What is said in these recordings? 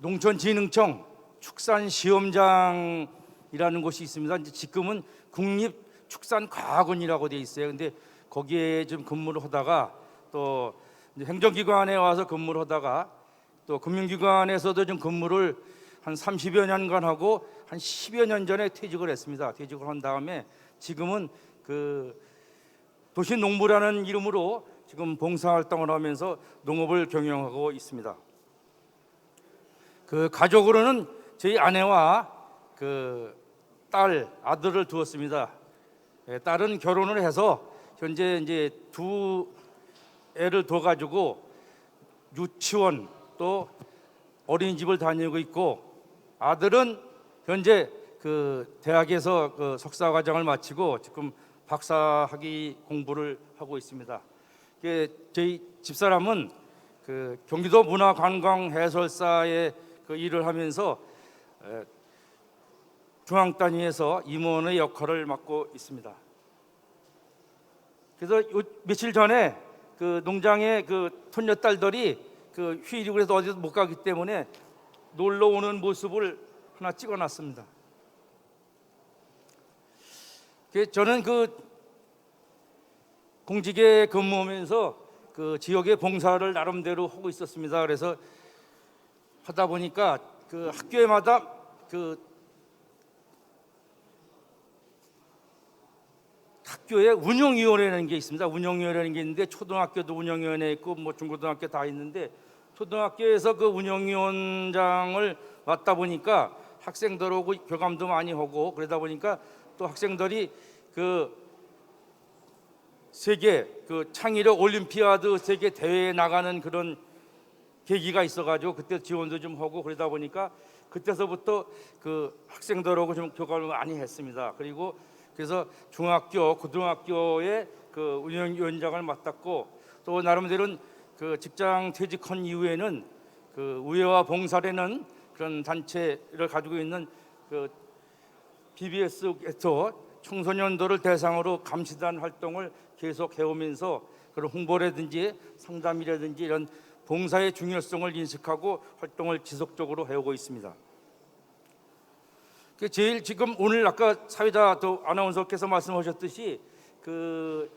농촌진흥청 축산시험장이라는 곳이 있습니다. 이제 지금은 국립축산과학원이라고 돼 있어요. 근데 거기에 좀 근무를 하다가 또 이제 행정기관에 와서 근무를 하다가 또 금융기관에서도 좀 근무를 한 30여 년간 하고 한 10여 년 전에 퇴직을 했습니다. 퇴직을 한 다음에 지금은 그 도시농부라는 이름으로 지금 봉사활동을 하면서 농업을 경영하고 있습니다. 그 가족으로는 저희 아내와 그 딸, 아들을 두었습니다. 딸은 결혼을 해서 현재 이제 두 애를 둬가지고 유치원 또 어린이집을 다니고 있고, 아들은 현재 그 대학에서 그 석사 과정을 마치고 지금 박사학위 공부를 하고 있습니다. 저희 집사람은 그 경기도 문화관광해설사에 그 일을 하면서 중앙 단위에서 임원의 역할을 맡고 있습니다. 그래서 며칠 전에 그 농장의 그 손녀딸들이 그 휴일이고 그래서 어디도 못 가기 때문에 놀러 오는 모습을 하나 찍어놨습니다. 저는 그 공직에 근무하면서 그 지역의 봉사를 나름대로 하고 있었습니다. 그래서 하다 보니까 그 학교에마다 그 학교에 운영위원회라는 게 있습니다. 운영위원회라는 게 있는데 초등학교도 운영위원회 있고 뭐 중고등학교 다 있는데, 초등학교에서 그 운영위원장을 맡다 보니까 학생들하고 교감도 많이 하고, 그러다 보니까 또 학생들이 그 세계 그 창의력 올림피아드 세계 대회에 나가는 그런 계기가 있어가지고 그때 지원도 좀 하고, 그러다 보니까 그때서부터 그 학생들하고 좀 교감을 많이 했습니다. 그리고 그래서 중학교, 고등학교에 그 운영위원장을 맡았고, 또 나름대로는 그 직장 퇴직한 이후에는 그 우애와 봉사라는 그런 단체를 가지고 있는 그 BBS에서 청소년들을 대상으로 감시단 활동을 계속 해오면서 그런 홍보라든지 상담이라든지 이런 봉사의 중요성을 인식하고 활동을 지속적으로 해오고 있습니다. 제일 지금 오늘 아까 사회자 또 아나운서께서 말씀하셨듯이 그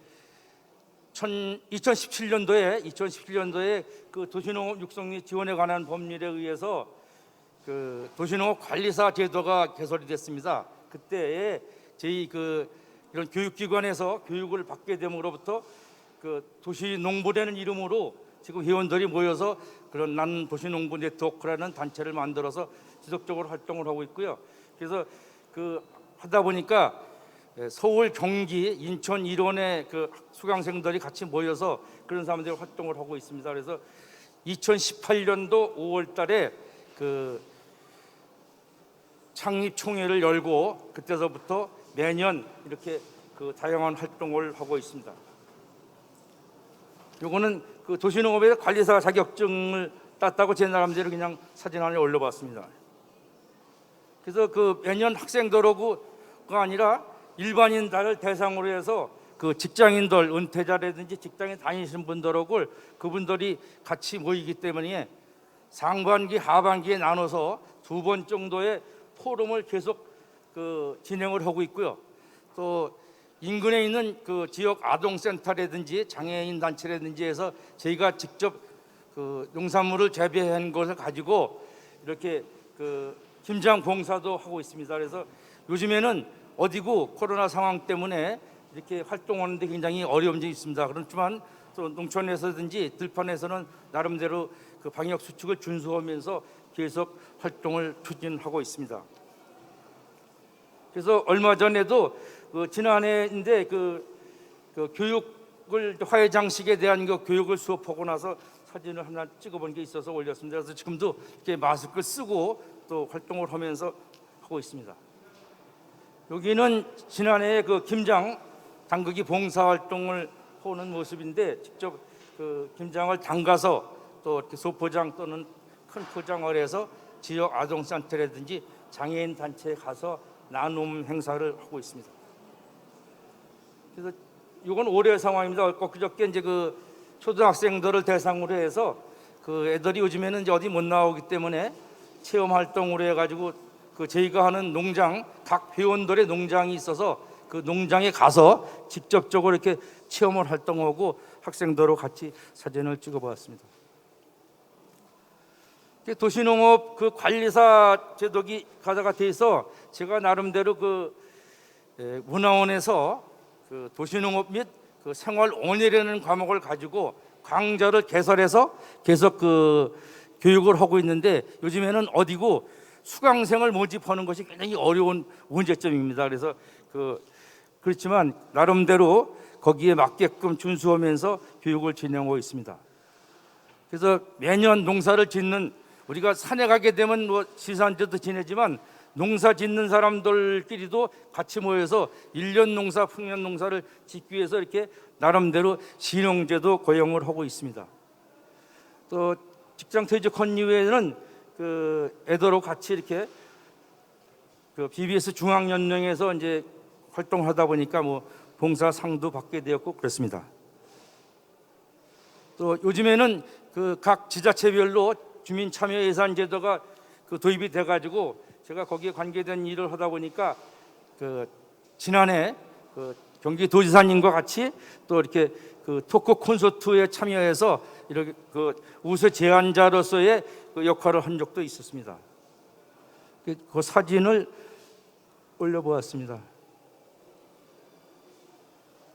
2017년도에 그 도시농업 육성리 지원에 관한 법률에 의해서 그 도시농업 관리사 제도가 개설이 됐습니다. 그때에 저희 그 이런 교육기관에서 교육을 받게 됨으로부터 그 도시농부라는 이름으로 지금 회원들이 모여서 그런 난 도시농부 네트워크라는 단체를 만들어서 지속적으로 활동을 하고 있고요. 그래서 그 하다 보니까 서울, 경기, 인천, 일원의 그 수강생들이 같이 모여서 그런 사람들이 활동을 하고 있습니다. 그래서 2018년도 5월달에 그 창립총회를 열고 그때서부터 매년 이렇게 그 다양한 활동을 하고 있습니다. 요거는 그 도시농업의 관리사 자격증을 땄다고 제 나름대로 그냥 사진 하나 올려봤습니다. 그래서 그 매년 학생들하고가 아니라 일반인들을 대상으로 해서 그 직장인들, 은퇴자라든지 직장에 다니시는 분들하고 그분들이 같이 모이기 때문에 상반기, 하반기에 나눠서 2번 정도의 포럼을 계속 그 진행을 하고 있고요. 또 인근에 있는 그 지역 아동센터라든지 장애인 단체라든지 해서 저희가 직접 그 농산물을 재배한 것을 가지고 이렇게 그 김장 봉사도 하고 있습니다. 그래서 요즘에는 어디고 코로나 상황 때문에 이렇게 활동하는데 굉장히 어려움이 있습니다. 그렇지만 또 농촌에서든지 들판에서는 나름대로 그 방역 수칙을 준수하면서 계속 활동을 추진하고 있습니다. 그래서 얼마 전에도 그 지난해인데 그 교육을 화해장식에 대한 그 교육을 수업하고 나서 사진을 하나 찍어본 게 있어서 올렸습니다. 그래서 지금도 이렇게 마스크 쓰고 또 활동을 하면서 하고 있습니다. 여기는 지난해 그 김장 담그기 봉사 활동을 하는 모습인데, 직접 그 김장을 담가서 또 이렇게 소포장 또는 큰 포장을 해서 지역 아동센터라든지 장애인 단체에 가서 나눔 행사를 하고 있습니다. 그래서 이건 올해 상황입니다. 그저께 이제 그 초등학생들을 대상으로 해서 그 애들이 요즘에는 이제 어디 못 나오기 때문에 체험 활동으로 해가지고 그 저희가 하는 농장, 각 회원들의 농장이 있어서 그 농장에 가서 직접적으로 이렇게 체험을 활동하고 학생들하고 같이 사진을 찍어보았습니다. 도시농업 그 관리사 제도가 돼서 제가 나름대로 그 문화원에서 그 도시농업 및 그 생활원이라는 과목을 가지고 강좌를 개설해서 계속 그 교육을 하고 있는데, 요즘에는 어디고 수강생을 모집하는 것이 굉장히 어려운 문제점입니다. 그래서 그렇지만 나름대로 거기에 맞게끔 준수하면서 교육을 진행하고 있습니다. 그래서 매년 농사를 짓는, 우리가 산에 가게 되면 뭐 시산제도 지내지만 농사 짓는 사람들끼리도 같이 모여서 1년 농사, 풍년 농사를 짓기 위해서 이렇게 나름대로 신용제도 고용을 하고 있습니다. 또 직장퇴직한 이후에는 그 애들하고 같이 이렇게 그 BBS 중앙연령에서 이제 활동하다 보니까 뭐 봉사상도 받게 되었고 그렇습니다. 또 요즘에는 그 각 지자체별로 주민 참여 예산 제도가 그 도입이 돼 가지고 제가 거기에 관계된 일을 하다 보니까 그 지난해 그 경기도지사님과 같이 또 이렇게 그 토크 콘서트에 참여해서 이렇게 그 우수 제안자로서의 그 역할을 한 적도 있었습니다. 그 사진을 올려보았습니다.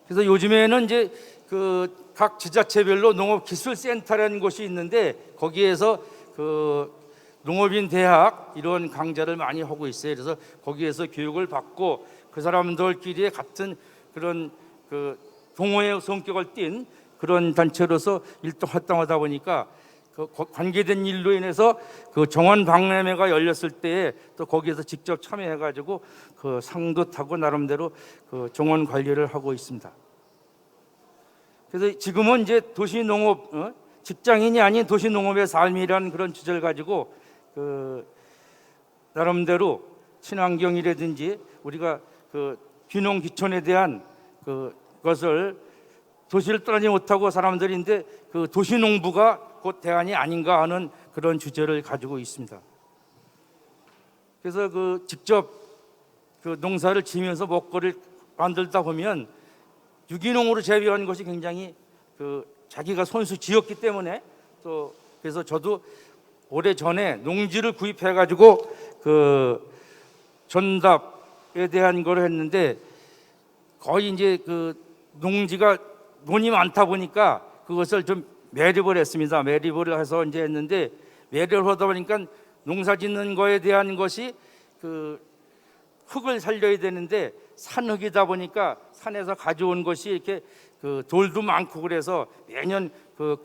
그래서 요즘에는 이제 그 각 지자체별로 농업기술센터라는 곳이 있는데 거기에서 그 농업인 대학 이런 강좌를 많이 하고 있어요. 그래서 거기에서 교육을 받고 그 사람들끼리의 같은 그런 그 동호회 성격을 띤 그런 단체로서 활동하다 보니까 그 관계된 일로 인해서 그 정원 박람회가 열렸을 때에 또 거기에서 직접 참여해가지고 그 상도 타고 나름대로 그 정원 관리를 하고 있습니다. 그래서 지금은 이제 도시농업, 직장인이 아닌 도시농업의 삶이라는 그런 주제를 가지고 그 나름대로 친환경이라든지 우리가 그 귀농 귀촌에 대한 그것을 도시를 떠나지 못하고 사람들인데 그 도시농부가 곧 대안이 아닌가 하는 그런 주제를 가지고 있습니다. 그래서 그 직접 그 농사를 지면서 먹거리를 만들다 보면 유기농으로 재배한 것이 굉장히 그 자기가 손수 지었기 때문에 또 그래서 저도 오래 전에 농지를 구입해 가지고 그 전답에 대한 걸 했는데 거의 이제 그 농지가 논이 많다 보니까 그것을 좀 매립을 했습니다. 매립을 해서 이제 했는데 매립을 하다 보니까 농사 짓는 거에 대한 것이 그 흙을 살려야 되는데 산흙이다 보니까 산에서 가져온 것이 이렇게 그 돌도 많고 그래서 매년 그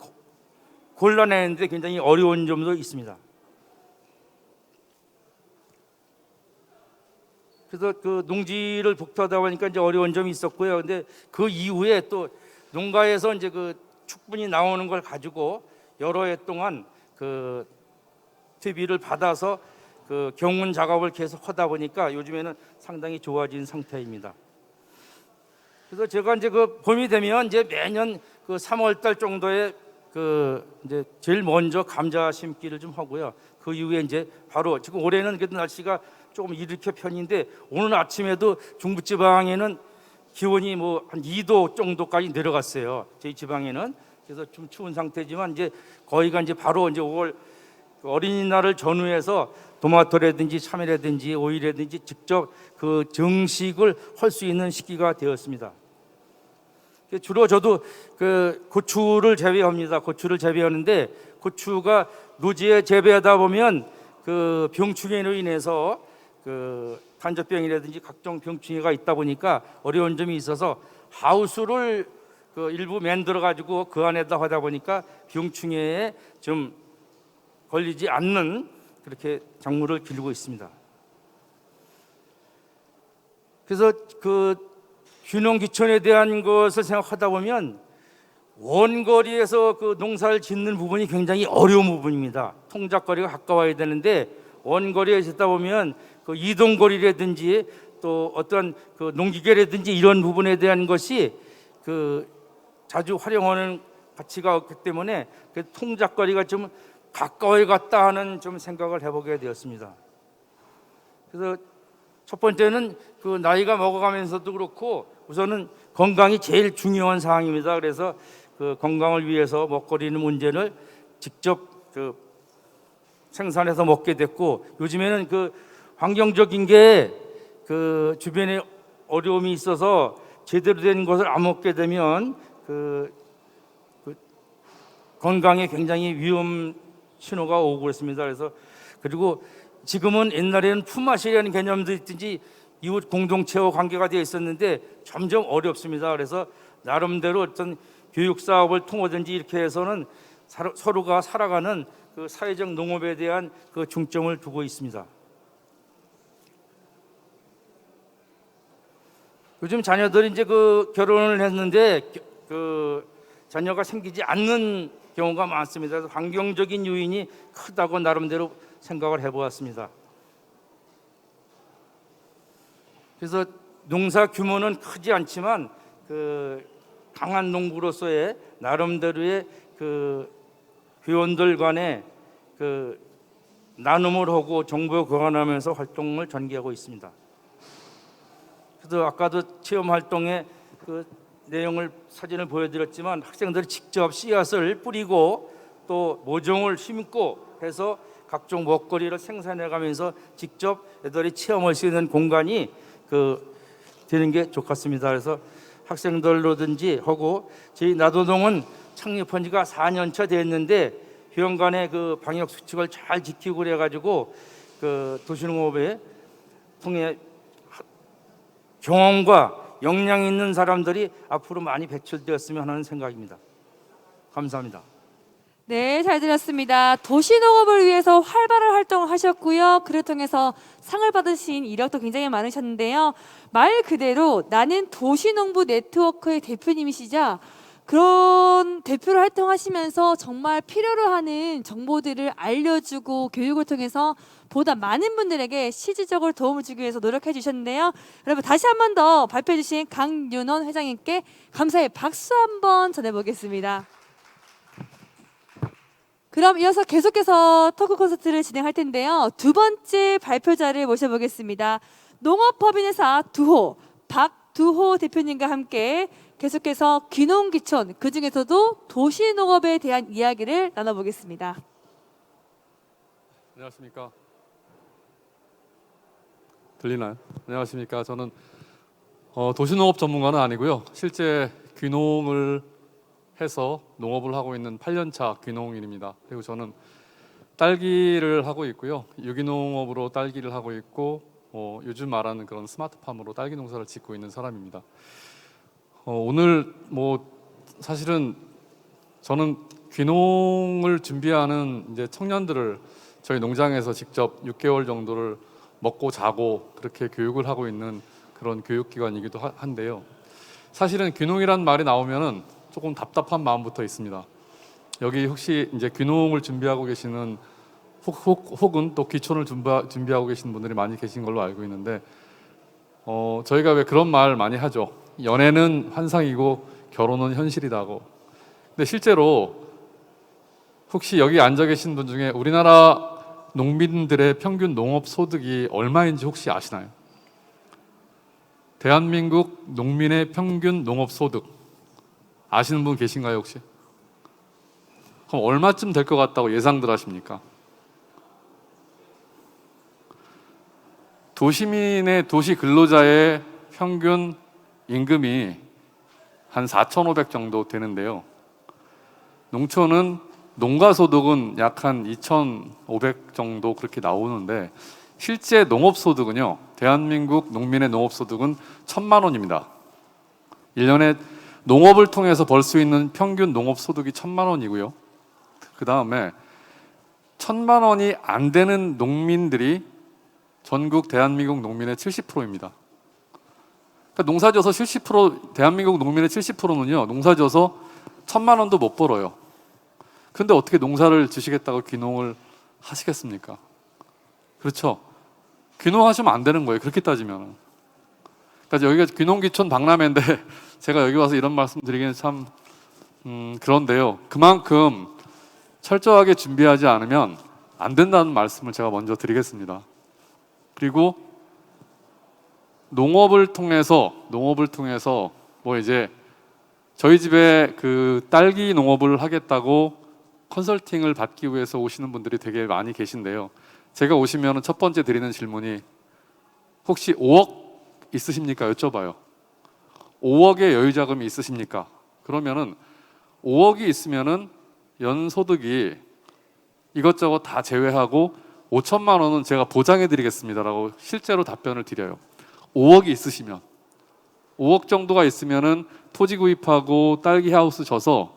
골라내는데 굉장히 어려운 점도 있습니다. 그래서 그 농지를 복토하다 보니까 이제 어려운 점이 있었고요. 근데 그 이후에 또 농가에서 이제 그 축분이 나오는 걸 가지고 여러 해 동안 그 퇴비를 받아서 그 경운 작업을 계속 하다 보니까 요즘에는 상당히 좋아진 상태입니다. 그래서 제가 이제 그 봄이 되면 이제 매년 그 3월 달 정도에 그 이제 제일 먼저 감자 심기를 좀 하고요. 그 이후에 이제 바로 지금 올해는 그래도 날씨가 조금 이렇게 편인데 오늘 아침에도 중부지방에는 기온이 뭐 한 2도 정도까지 내려갔어요. 저희 지방에는. 그래서 좀 추운 상태지만 이제 거의가 이제 바로 이제 5월 어린이날을 전후해서 토마토라든지 참외라든지 오이라든지 직접 그 정식을 할 수 있는 시기가 되었습니다. 주로 저도 그 고추를 재배합니다. 고추를 재배하는데 고추가 노지에 재배하다 보면 그 병충해로 인해서 그 탄저병이라든지 각종 병충해가 있다 보니까 어려운 점이 있어서 하우스를 그 일부 만들어 가지고 그 안에다 하다 보니까 병충해에 좀 걸리지 않는 그렇게 작물을 기르고 있습니다. 그래서 그 귀농 귀촌에 대한 것을 생각하다 보면 원거리에서 그 농사를 짓는 부분이 굉장히 어려운 부분입니다. 통작거리가 가까워야 되는데 원거리에 짓다 보면 그 이동거리라든지 또 어떤 그 농기계라든지 이런 부분에 대한 것이 그 자주 활용하는 가치가 없기 때문에 그 통작거리가 좀 가까이 갔다 하는 좀 생각을 해보게 되었습니다. 그래서 첫 번째는 그 나이가 먹어가면서도 그렇고 우선은 건강이 제일 중요한 사항입니다. 그래서 그 건강을 위해서 먹거리는 문제를 직접 그 생산해서 먹게 됐고, 요즘에는 그 환경적인 게 그 주변에 어려움이 있어서 제대로 된 것을 안 먹게 되면 그 건강에 굉장히 위험 신호가 오고 그렇습니다. 그래서 그리고 지금은 옛날에는 품앗이라는 개념도 있든지 이웃 공동체와 관계가 되어 있었는데 점점 어렵습니다. 그래서 나름대로 어떤 교육 사업을 통하든지 이렇게 해서는 서로가 살아가는 그 사회적 농업에 대한 그 중점을 두고 있습니다. 요즘 자녀들이 이제 그 결혼을 했는데 그 자녀가 생기지 않는 경우가 많습니다. 그래서 환경적인 요인이 크다고 나름대로 생각을 해보았습니다. 그래서 농사 규모는 크지 않지만 그 강한 농부로서의 나름대로의 그 회원들 간의 그 나눔을 하고 정보에 교환하면서 활동을 전개하고 있습니다. 그래서 아까도 체험 활동의 그 내용을 사진을 보여드렸지만 학생들이 직접 씨앗을 뿌리고 또 모종을 심고 해서 각종 먹거리를 생산해가면서 직접 애들이 체험할 수 있는 공간이 그 되는 게 좋겠습니다. 그래서 학생들로든지 하고 저희 나도동은 창립한 지가 4년 차 됐는데 회원 간의 그 방역 수칙을 잘 지키고 그래가지고 그 도시농업에 통해 경험과 역량 있는 사람들이 앞으로 많이 배출되었으면 하는 생각입니다. 감사합니다. 네, 잘 들었습니다. 도시농업을 위해서 활발한 활동을 하셨고요. 그를 통해서 상을 받으신 이력도 굉장히 많으셨는데요. 말 그대로 나는 도시농부 네트워크의 대표님이시자 그런 대표로 활동하시면서 정말 필요로 하는 정보들을 알려주고 교육을 통해서 보다 많은 분들에게 실질적으로 도움을 주기 위해서 노력해 주셨는데요. 여러분 다시 한 번 더 발표해 주신 강윤원 회장님께 감사의 박수 한번 전해보겠습니다. 그럼 이어서 계속해서 토크 콘서트를 진행할 텐데요. 두 번째 발표자를 모셔보겠습니다. 농업법인회사 두호 박두호 대표님과 함께 계속해서 귀농귀촌, 그중에서도 도시농업에 대한 이야기를 나눠보겠습니다. 안녕하십니까? 들리나요? 안녕하십니까? 저는 도시농업 전문가는 아니고요. 실제 귀농을 해서 농업을 하고 있는 8년차 귀농인입니다. 그리고 저는 딸기를 하고 있고요. 유기농업으로 딸기를 하고 있고 요즘 말하는 그런 스마트팜으로 딸기 농사를 짓고 있는 사람입니다. 오늘 사실은 저는 귀농을 준비하는 이제 청년들을 저희 농장에서 직접 6개월 정도를 먹고 자고 그렇게 교육을 하고 있는 그런 교육기관이기도 한데요. 사실은 귀농이란 말이 나오면은 조금 답답한 마음부터 있습니다. 여기 혹시 이제 귀농을 준비하고 계시는 혹은 또 귀촌을 준비하고 계시는 분들이 많이 계신 걸로 알고 있는데 저희가 왜 그런 말 많이 하죠. 연애는 환상이고 결혼은 현실이다고. 근데 실제로 혹시 여기 앉아 계신 분 중에 우리나라 농민들의 평균 농업 소득이 얼마인지 혹시 아시나요? 대한민국 농민의 평균 농업 소득 아시는 분 계신가요 혹시? 그럼 얼마쯤 될 것 같다고 예상들 하십니까? 도시민의 도시 근로자의 평균 임금이 한 4,500 정도 되는데요. 농촌은 농가 소득은 약 한 2,500 정도 그렇게 나오는데 실제 농업 소득은요. 대한민국 농민의 농업 소득은 1,000만 원입니다. 1년에 농업을 통해서 벌 수 있는 평균 농업 소득이 1,000만 원이고요. 그 다음에 1,000만 원이 안 되는 농민들이 전국 대한민국 농민의 70%입니다. 그러니까 농사져서 70% 대한민국 농민의 70%는요. 농사져서 1,000만 원도 못 벌어요. 근데 어떻게 농사를 지시겠다고 귀농을 하시겠습니까? 그렇죠? 귀농하시면 안 되는 거예요. 그렇게 따지면. 그러니까 여기가 귀농귀촌 박람회인데 제가 여기 와서 이런 말씀 드리기는 참 그런데요. 그만큼 철저하게 준비하지 않으면 안 된다는 말씀을 제가 먼저 드리겠습니다. 그리고 농업을 통해서 뭐 이제 저희 집에 그 딸기 농업을 하겠다고 컨설팅을 받기 위해서 오시는 분들이 되게 많이 계신데요. 제가 오시면 첫 번째 드리는 질문이 혹시 5억 있으십니까? 여쭤봐요. 5억의 여유 자금이 있으십니까? 그러면은 5억이 있으면은 연소득이 이것저것 다 제외하고 5천만 원은 제가 보장해 드리겠습니다라고 실제로 답변을 드려요. 5억이 있으시면 5억 정도가 있으면은 토지 구입하고 딸기 하우스 져서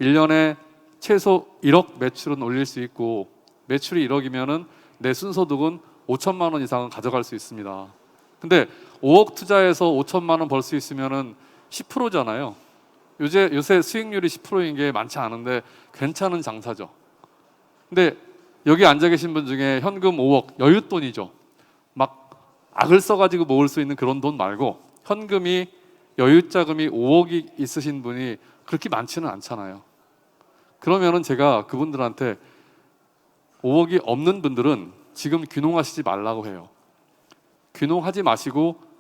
1년에 최소 1억 매출은 올릴 수 있고 매출이 1억이면은 내 순소득은 5천만 원 이상은 가져갈 수 있습니다. 근데 5억 투자해서 5천만 원 벌 수 있으면은 10%잖아요. 요새 수익률이 10%인 게 많지 않은데 괜찮은 장사죠. 근데 여기 앉아 계신 분 중에 현금 5억 여윳돈이죠. 막 악을 써가지고 모을 수 있는 그런 돈 말고 현금이 여윳자금이 5억이 있으신 분이 그렇게 많지는 않잖아요. 그러면은 제가 그분들한테 5억이 없는 분들은 지금 귀농하시지 말라고 해요. 귀농하지 마시고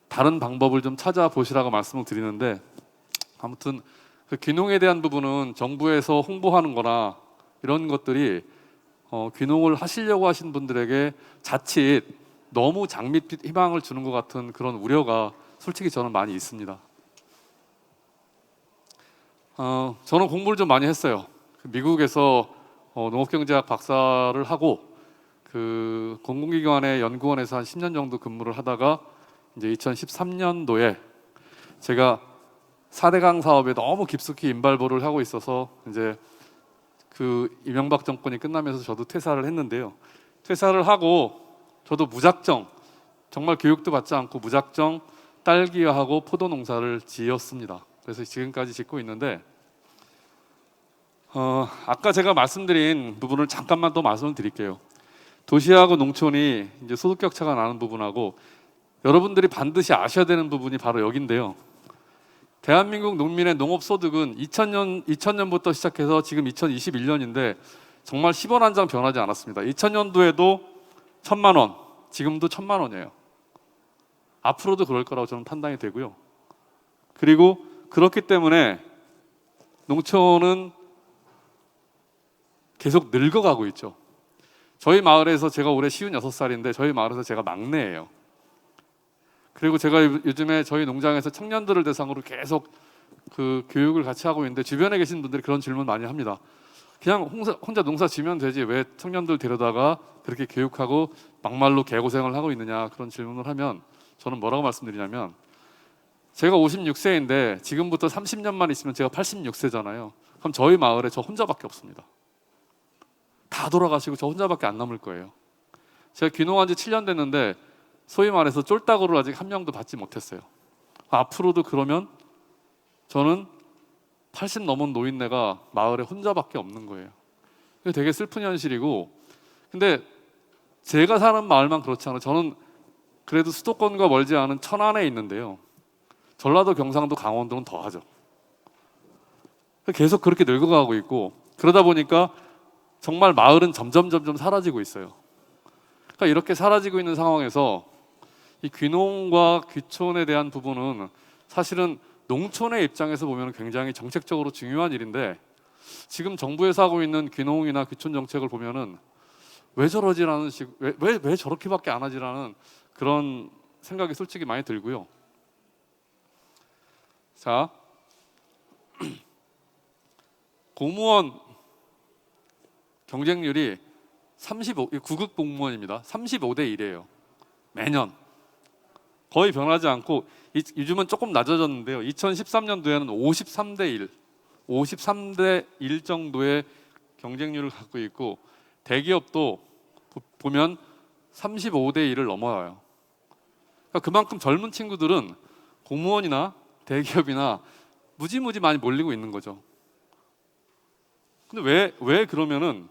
다른 방법을 좀 찾아보시라고 말씀을 드리는데, 아무튼 그 귀농에 대한 부분은 정부에서 홍보하는 거나 이런 것들이 귀농을 하시려고 하신 분들에게 자칫 너무 장밋빛 희망을 주는 것 같은 그런 우려가 솔직히 저는 많이 있습니다. 저는 공부를 좀 많이 했어요. 미국에서 농업경제학 박사를 하고 그 공공기관의 연구원에서 한 10년 정도 근무를 하다가 이제 2013년도에 제가 4대강 사업에 너무 깊숙이 인발보를 하고 있어서 이제 그 이명박 정권이 끝나면서 저도 퇴사를 했는데요. 퇴사를 하고 저도 무작정, 정말 교육도 받지 않고 무작정 딸기하고 포도 농사를 지었습니다. 그래서 지금까지 짓고 있는데 아까 제가 말씀드린 부분을 잠깐만 더 말씀을 드릴게요. 도시하고 농촌이 이제 소득 격차가 나는 부분하고 여러분들이 반드시 아셔야 되는 부분이 바로 여기인데요. 대한민국 농민의 농업 소득은 2000년부터 시작해서 지금 2021년인데 정말 10원 한 장 변하지 않았습니다. 2000년도에도 1000만 원, 지금도 1000만 원이에요. 앞으로도 그럴 거라고 저는 판단이 되고요. 그리고 그렇기 때문에 농촌은 계속 늙어가고 있죠. 저희 마을에서 제가 올해 56살인데 저희 마을에서 제가 막내예요. 그리고 제가 요즘에 저희 농장에서 청년들을 대상으로 계속 그 교육을 같이 하고 있는데 주변에 계신 분들이 그런 질문 많이 합니다. 그냥 혼자 농사 지면 되지 왜 청년들 데려다가 그렇게 교육하고 막말로 개고생을 하고 있느냐 그런 질문을 하면 저는 뭐라고 말씀드리냐면 제가 56세인데 지금부터 30년만 있으면 제가 86세잖아요. 그럼 저희 마을에 저 혼자밖에 없습니다. 다 돌아가시고 저 혼자밖에 안 남을 거예요. 제가 귀농한 지 7년 됐는데 소위 말해서 쫄따구를 아직 한 명도 받지 못했어요. 앞으로도 그러면 저는 80 넘은 노인네가 마을에 혼자밖에 없는 거예요. 그게 되게 슬픈 현실이고, 근데 제가 사는 마을만 그렇지 않아요. 저는 그래도 수도권과 멀지 않은 천안에 있는데요. 전라도, 경상도, 강원도는 더하죠. 계속 그렇게 늙어가고 있고 그러다 보니까 정말 마을은 점점 사라지고 있어요. 그러니까 이렇게 사라지고 있는 상황에서 이 귀농과 귀촌에 대한 부분은 사실은 농촌의 입장에서 보면 굉장히 정책적으로 중요한 일인데 지금 정부에서 하고 있는 귀농이나 귀촌 정책을 보면은 왜 저러지라는 왜 저렇게밖에 안 하지라는 그런 생각이 솔직히 많이 들고요. 자, 공무원 경쟁률이 9급 공무원입니다. 35대 1이에요. 매년. 거의 변하지 않고 요즘은 조금 낮아졌는데요. 2013년도에는 53대 1, 53대 1 정도의 경쟁률을 갖고 있고 대기업도 보면 35대 1을 넘어요. 그러니까 그만큼 젊은 친구들은 공무원이나 대기업이나 무지무지 많이 몰리고 있는 거죠. 근데 왜 그러면은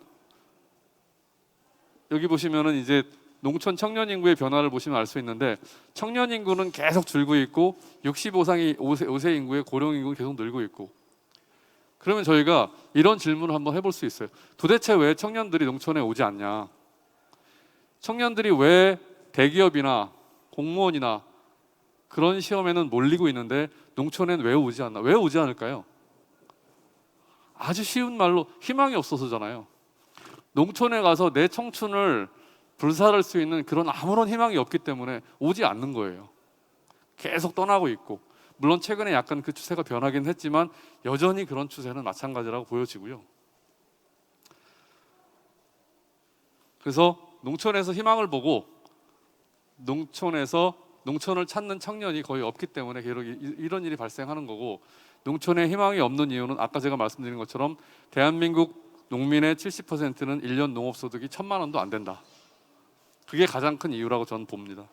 여기 보시면은 이제 농촌 청년 인구의 변화를 보시면 알 수 있는데 청년 인구는 계속 줄고 있고 65세 인구의 고령 인구는 계속 늘고 있고 그러면 저희가 이런 질문을 한번 해볼 수 있어요. 도대체 왜 청년들이 농촌에 오지 않냐? 청년들이 왜 대기업이나 공무원이나 그런 시험에는 몰리고 있는데 농촌엔 왜 오지 않나? 왜 오지 않을까요? 아주 쉬운 말로 희망이 없어서잖아요. 농촌에 가서 내 청춘을 불살을 수 있는 그런 아무런 희망이 없기 때문에 오지 않는 거예요. 계속 떠나고 있고, 물론 최근에 약간 그 추세가 변하긴 했지만 여전히 그런 추세는 마찬가지라고 보여지고요. 그래서 농촌에서 희망을 보고 농촌을 찾는 청년이 거의 없기 때문에 계속 이런 일이 발생하는 거고, 농촌에 희망이 없는 이유는 아까 제가 말씀드린 것처럼 대한민국 농민의 70%는 1년 농업소득이 1,000만 원도 안 된다. 그게 가장 큰 이유라고 저는 봅니다.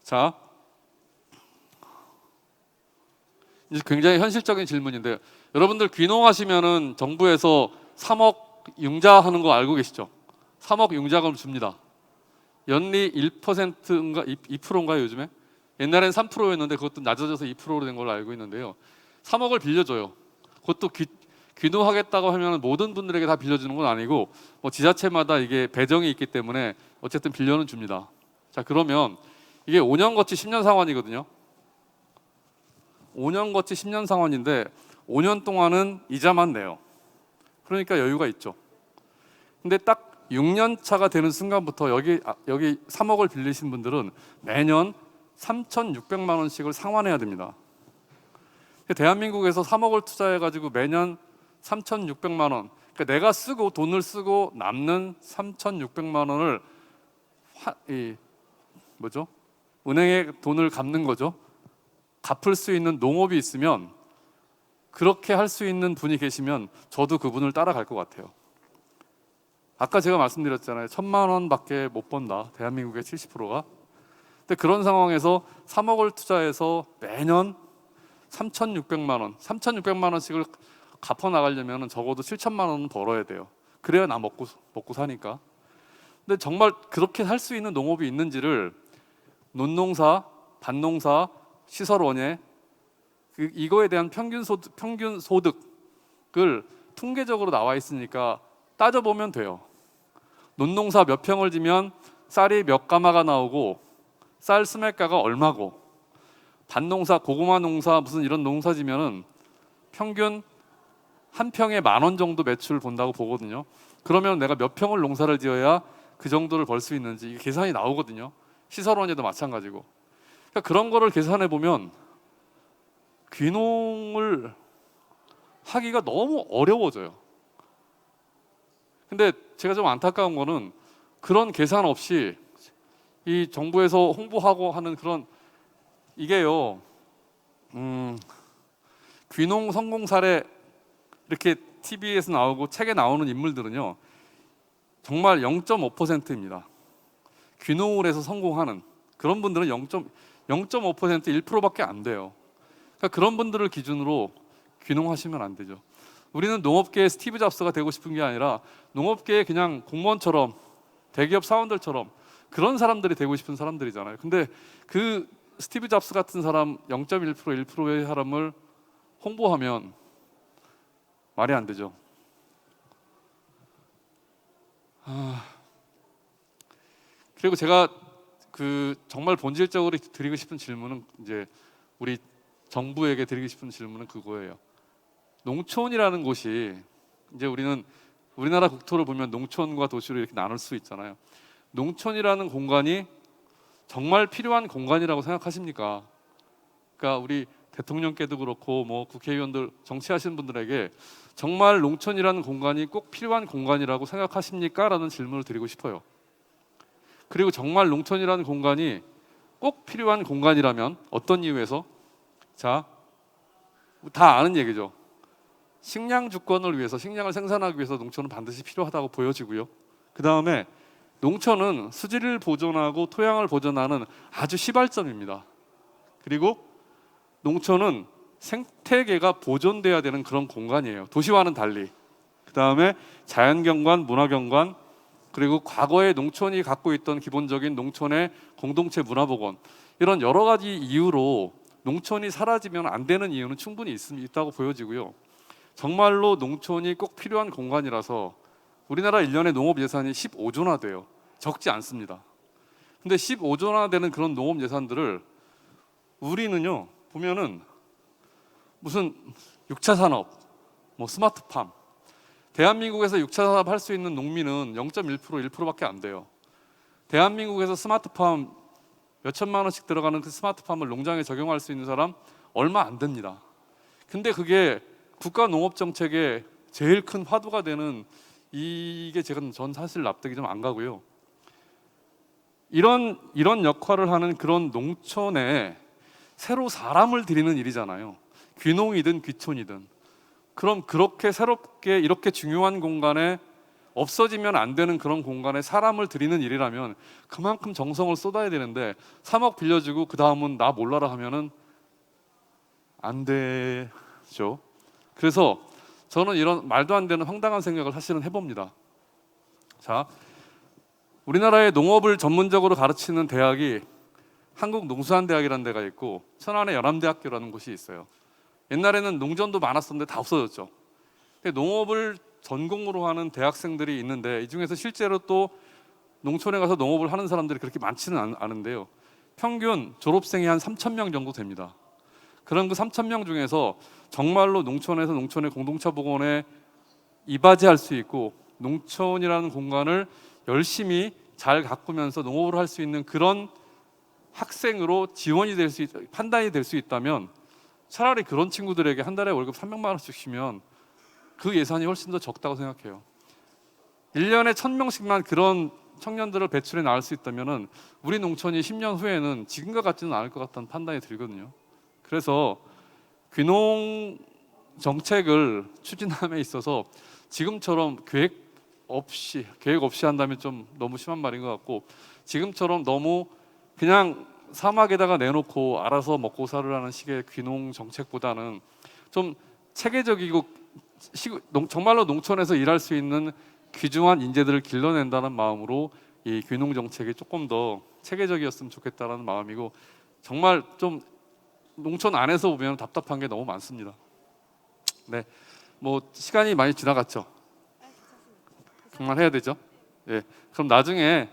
자, 이제 굉장히 현실적인 질문인데요. 여러분들 귀농하시면은 정부에서 3억 융자하는 거 알고 계시죠? 3억 융자금 줍니다. 연리 1%인가 2%인가요 요즘에? 옛날엔 3%였는데 그것도 낮아져서 2%로 된 걸로 알고 있는데요. 3억을 빌려줘요. 그것도 귀농하겠다고 하면 모든 분들에게 다 빌려주는 건 아니고 뭐 지자체마다 이게 배정이 있기 때문에 어쨌든 빌려는 줍니다. 자, 그러면 이게 5년 거치 10년 상환이거든요. 5년 거치 10년 상환인데 5년 동안은 이자만 내요. 그러니까 여유가 있죠. 근데 딱 6년 차가 되는 순간부터 여기 3억을 빌리신 분들은 매년 3,600만 원씩을 상환해야 됩니다. 대한민국에서 3억을 투자해가지고 매년 3,600만 원, 그러니까 내가 돈을 쓰고 남는 3,600만 원을 은행에 돈을 갚는 거죠. 갚을 수 있는 농업이 있으면, 그렇게 할 수 있는 분이 계시면 저도 그분을 따라갈 것 같아요. 아까 제가 말씀드렸잖아요. 1,000만 원밖에 못 번다. 대한민국의 70%가. 근데 그런 상황에서 3억을 투자해서 매년 3,600만 원씩을 갚아 나가려면 적어도 7천만 원은 벌어야 돼요. 그래야 나 먹고 사니까. 근데 정말 그렇게 할 수 있는 농업이 있는지를 논농사, 밭농사, 시설원예 이거에 대한 평균 소득을 통계적으로 나와 있으니까 따져보면 돼요. 논농사 몇 평을 지면 쌀이 몇 가마가 나오고 쌀 스매가가 얼마고, 밭농사, 고구마 농사 무슨 이런 농사 지면은 평균 한 평에 10,000원 정도 매출 본다고 보거든요. 그러면 내가 몇 평을 농사를 지어야 그 정도를 벌 수 있는지 이게 계산이 나오거든요. 시설원에도 마찬가지고. 그러니까 그런 거를 계산해 보면 귀농을 하기가 너무 어려워져요. 근데 제가 좀 안타까운 거는 그런 계산 없이 이 정부에서 홍보하고 하는 그런 이게요. 귀농 성공 사례 이렇게 TV에서 나오고 책에 나오는 인물들은요. 정말 0.5%입니다. 귀농을 해서 성공하는 그런 분들은 0.5%, 1%밖에 안 돼요. 그러니까 그런 분들을 기준으로 귀농하시면 안 되죠. 우리는 농업계의 스티브 잡스가 되고 싶은 게 아니라 농업계의 그냥 공무원처럼 대기업 사원들처럼 그런 사람들이 되고 싶은 사람들이잖아요. 근데 그 스티브 잡스 같은 사람 0.1%, 1%의 사람을 홍보하면 말이 안 되죠. 그리고 제가 정말 본질적으로 드리고 싶은 질문은 이제 우리 정부에게 드리고 싶은 질문은 그거예요. 농촌이라는 곳이 이제 우리는 우리나라 국토를 보면 농촌과 도시로 이렇게 나눌 수 있잖아요. 농촌이라는 공간이 정말 필요한 공간이라고 생각하십니까? 그러니까 우리 대통령께도 그렇고 뭐 국회의원들 정치하시는 분들에게 정말 농촌이라는 공간이 꼭 필요한 공간이라고 생각하십니까? 라는 질문을 드리고 싶어요. 그리고 정말 농촌이라는 공간이 꼭 필요한 공간이라면 어떤 이유에서? 자, 다 아는 얘기죠. 식량 주권을 위해서, 식량을 생산하기 위해서 농촌은 반드시 필요하다고 보여지고요. 그 다음에 농촌은 수질을 보존하고 토양을 보존하는 아주 시발점입니다. 그리고 농촌은 생태계가 보존돼야 되는 그런 공간이에요. 도시와는 달리. 그 다음에 자연경관, 문화경관, 그리고 과거의 농촌이 갖고 있던 기본적인 농촌의 공동체 문화복원, 이런 여러 가지 이유로 농촌이 사라지면 안 되는 이유는 충분히 있다고 보여지고요. 정말로 농촌이 꼭 필요한 공간이라서 우리나라 1년에 농업 예산이 15조나 돼요. 적지 않습니다. 근데 15조나 되는 그런 농업 예산들을 우리는요 보면은 무슨 6차 산업, 뭐 스마트팜, 대한민국에서 6차 산업 할 수 있는 농민은 0.1%, 1%밖에 안 돼요. 대한민국에서 스마트팜 몇 천만 원씩 들어가는 그 스마트팜을 농장에 적용할 수 있는 사람 얼마 안 됩니다. 근데 그게 국가 농업 정책의 제일 큰 화두가 되는 이게 전 사실 납득이 좀 안 가고요. 이런 역할을 하는 그런 농촌에 새로 사람을 들이는 일이잖아요. 귀농이든 귀촌이든. 그럼 그렇게 새롭게 이렇게 중요한 공간에 없어지면 안 되는 그런 공간에 사람을 들이는 일이라면 그만큼 정성을 쏟아야 되는데 3억 빌려주고 그 다음은 나 몰라라 하면은 안 되죠. 그래서 저는 이런 말도 안 되는 황당한 생각을 사실은 해봅니다. 자, 우리나라의 농업을 전문적으로 가르치는 대학이 한국농수산대학이라는 데가 있고 천안에 연암대학교라는 곳이 있어요. 옛날에는 농전도 많았었는데 다 없어졌죠. 농업을 전공으로 하는 대학생들이 있는데 이 중에서 실제로 또 농촌에 가서 농업을 하는 사람들이 그렇게 많지는 않은데요. 평균 졸업생이 한 3,000명 정도 됩니다. 그런 그 3,000명 중에서 정말로 농촌에서 농촌의 공동체 복원에 이바지할 수 있고 농촌이라는 공간을 열심히 잘 가꾸면서 농업을 할 수 있는 그런 학생으로 지원이 될 수 판단이 될 수 있다면 차라리 그런 친구들에게 한 달에 월급 300만 원씩 주시면 그 예산이 훨씬 더 적다고 생각해요. 1년에 1,000명씩만 그런 청년들을 배출해 나갈 수 있다면 우리 농촌이 10년 후에는 지금과 같지는 않을 것 같다는 판단이 들거든요. 그래서 귀농 정책을 추진함에 있어서 지금처럼 계획 없이 한다면 좀 너무 심한 말인 것 같고 지금처럼 너무 그냥 사막에다가 내놓고 알아서 먹고 살으라는 식의 귀농 정책보다는 좀 체계적이고 정말로 농촌에서 일할 수 있는 귀중한 인재들을 길러낸다는 마음으로 이 귀농 정책이 조금 더 체계적이었으면 좋겠다는 마음이고 정말 좀 농촌 안에서 보면 답답한 게 너무 많습니다. 네, 뭐 시간이 많이 지나갔죠. 그만해야 되죠. 예, 그럼 나중에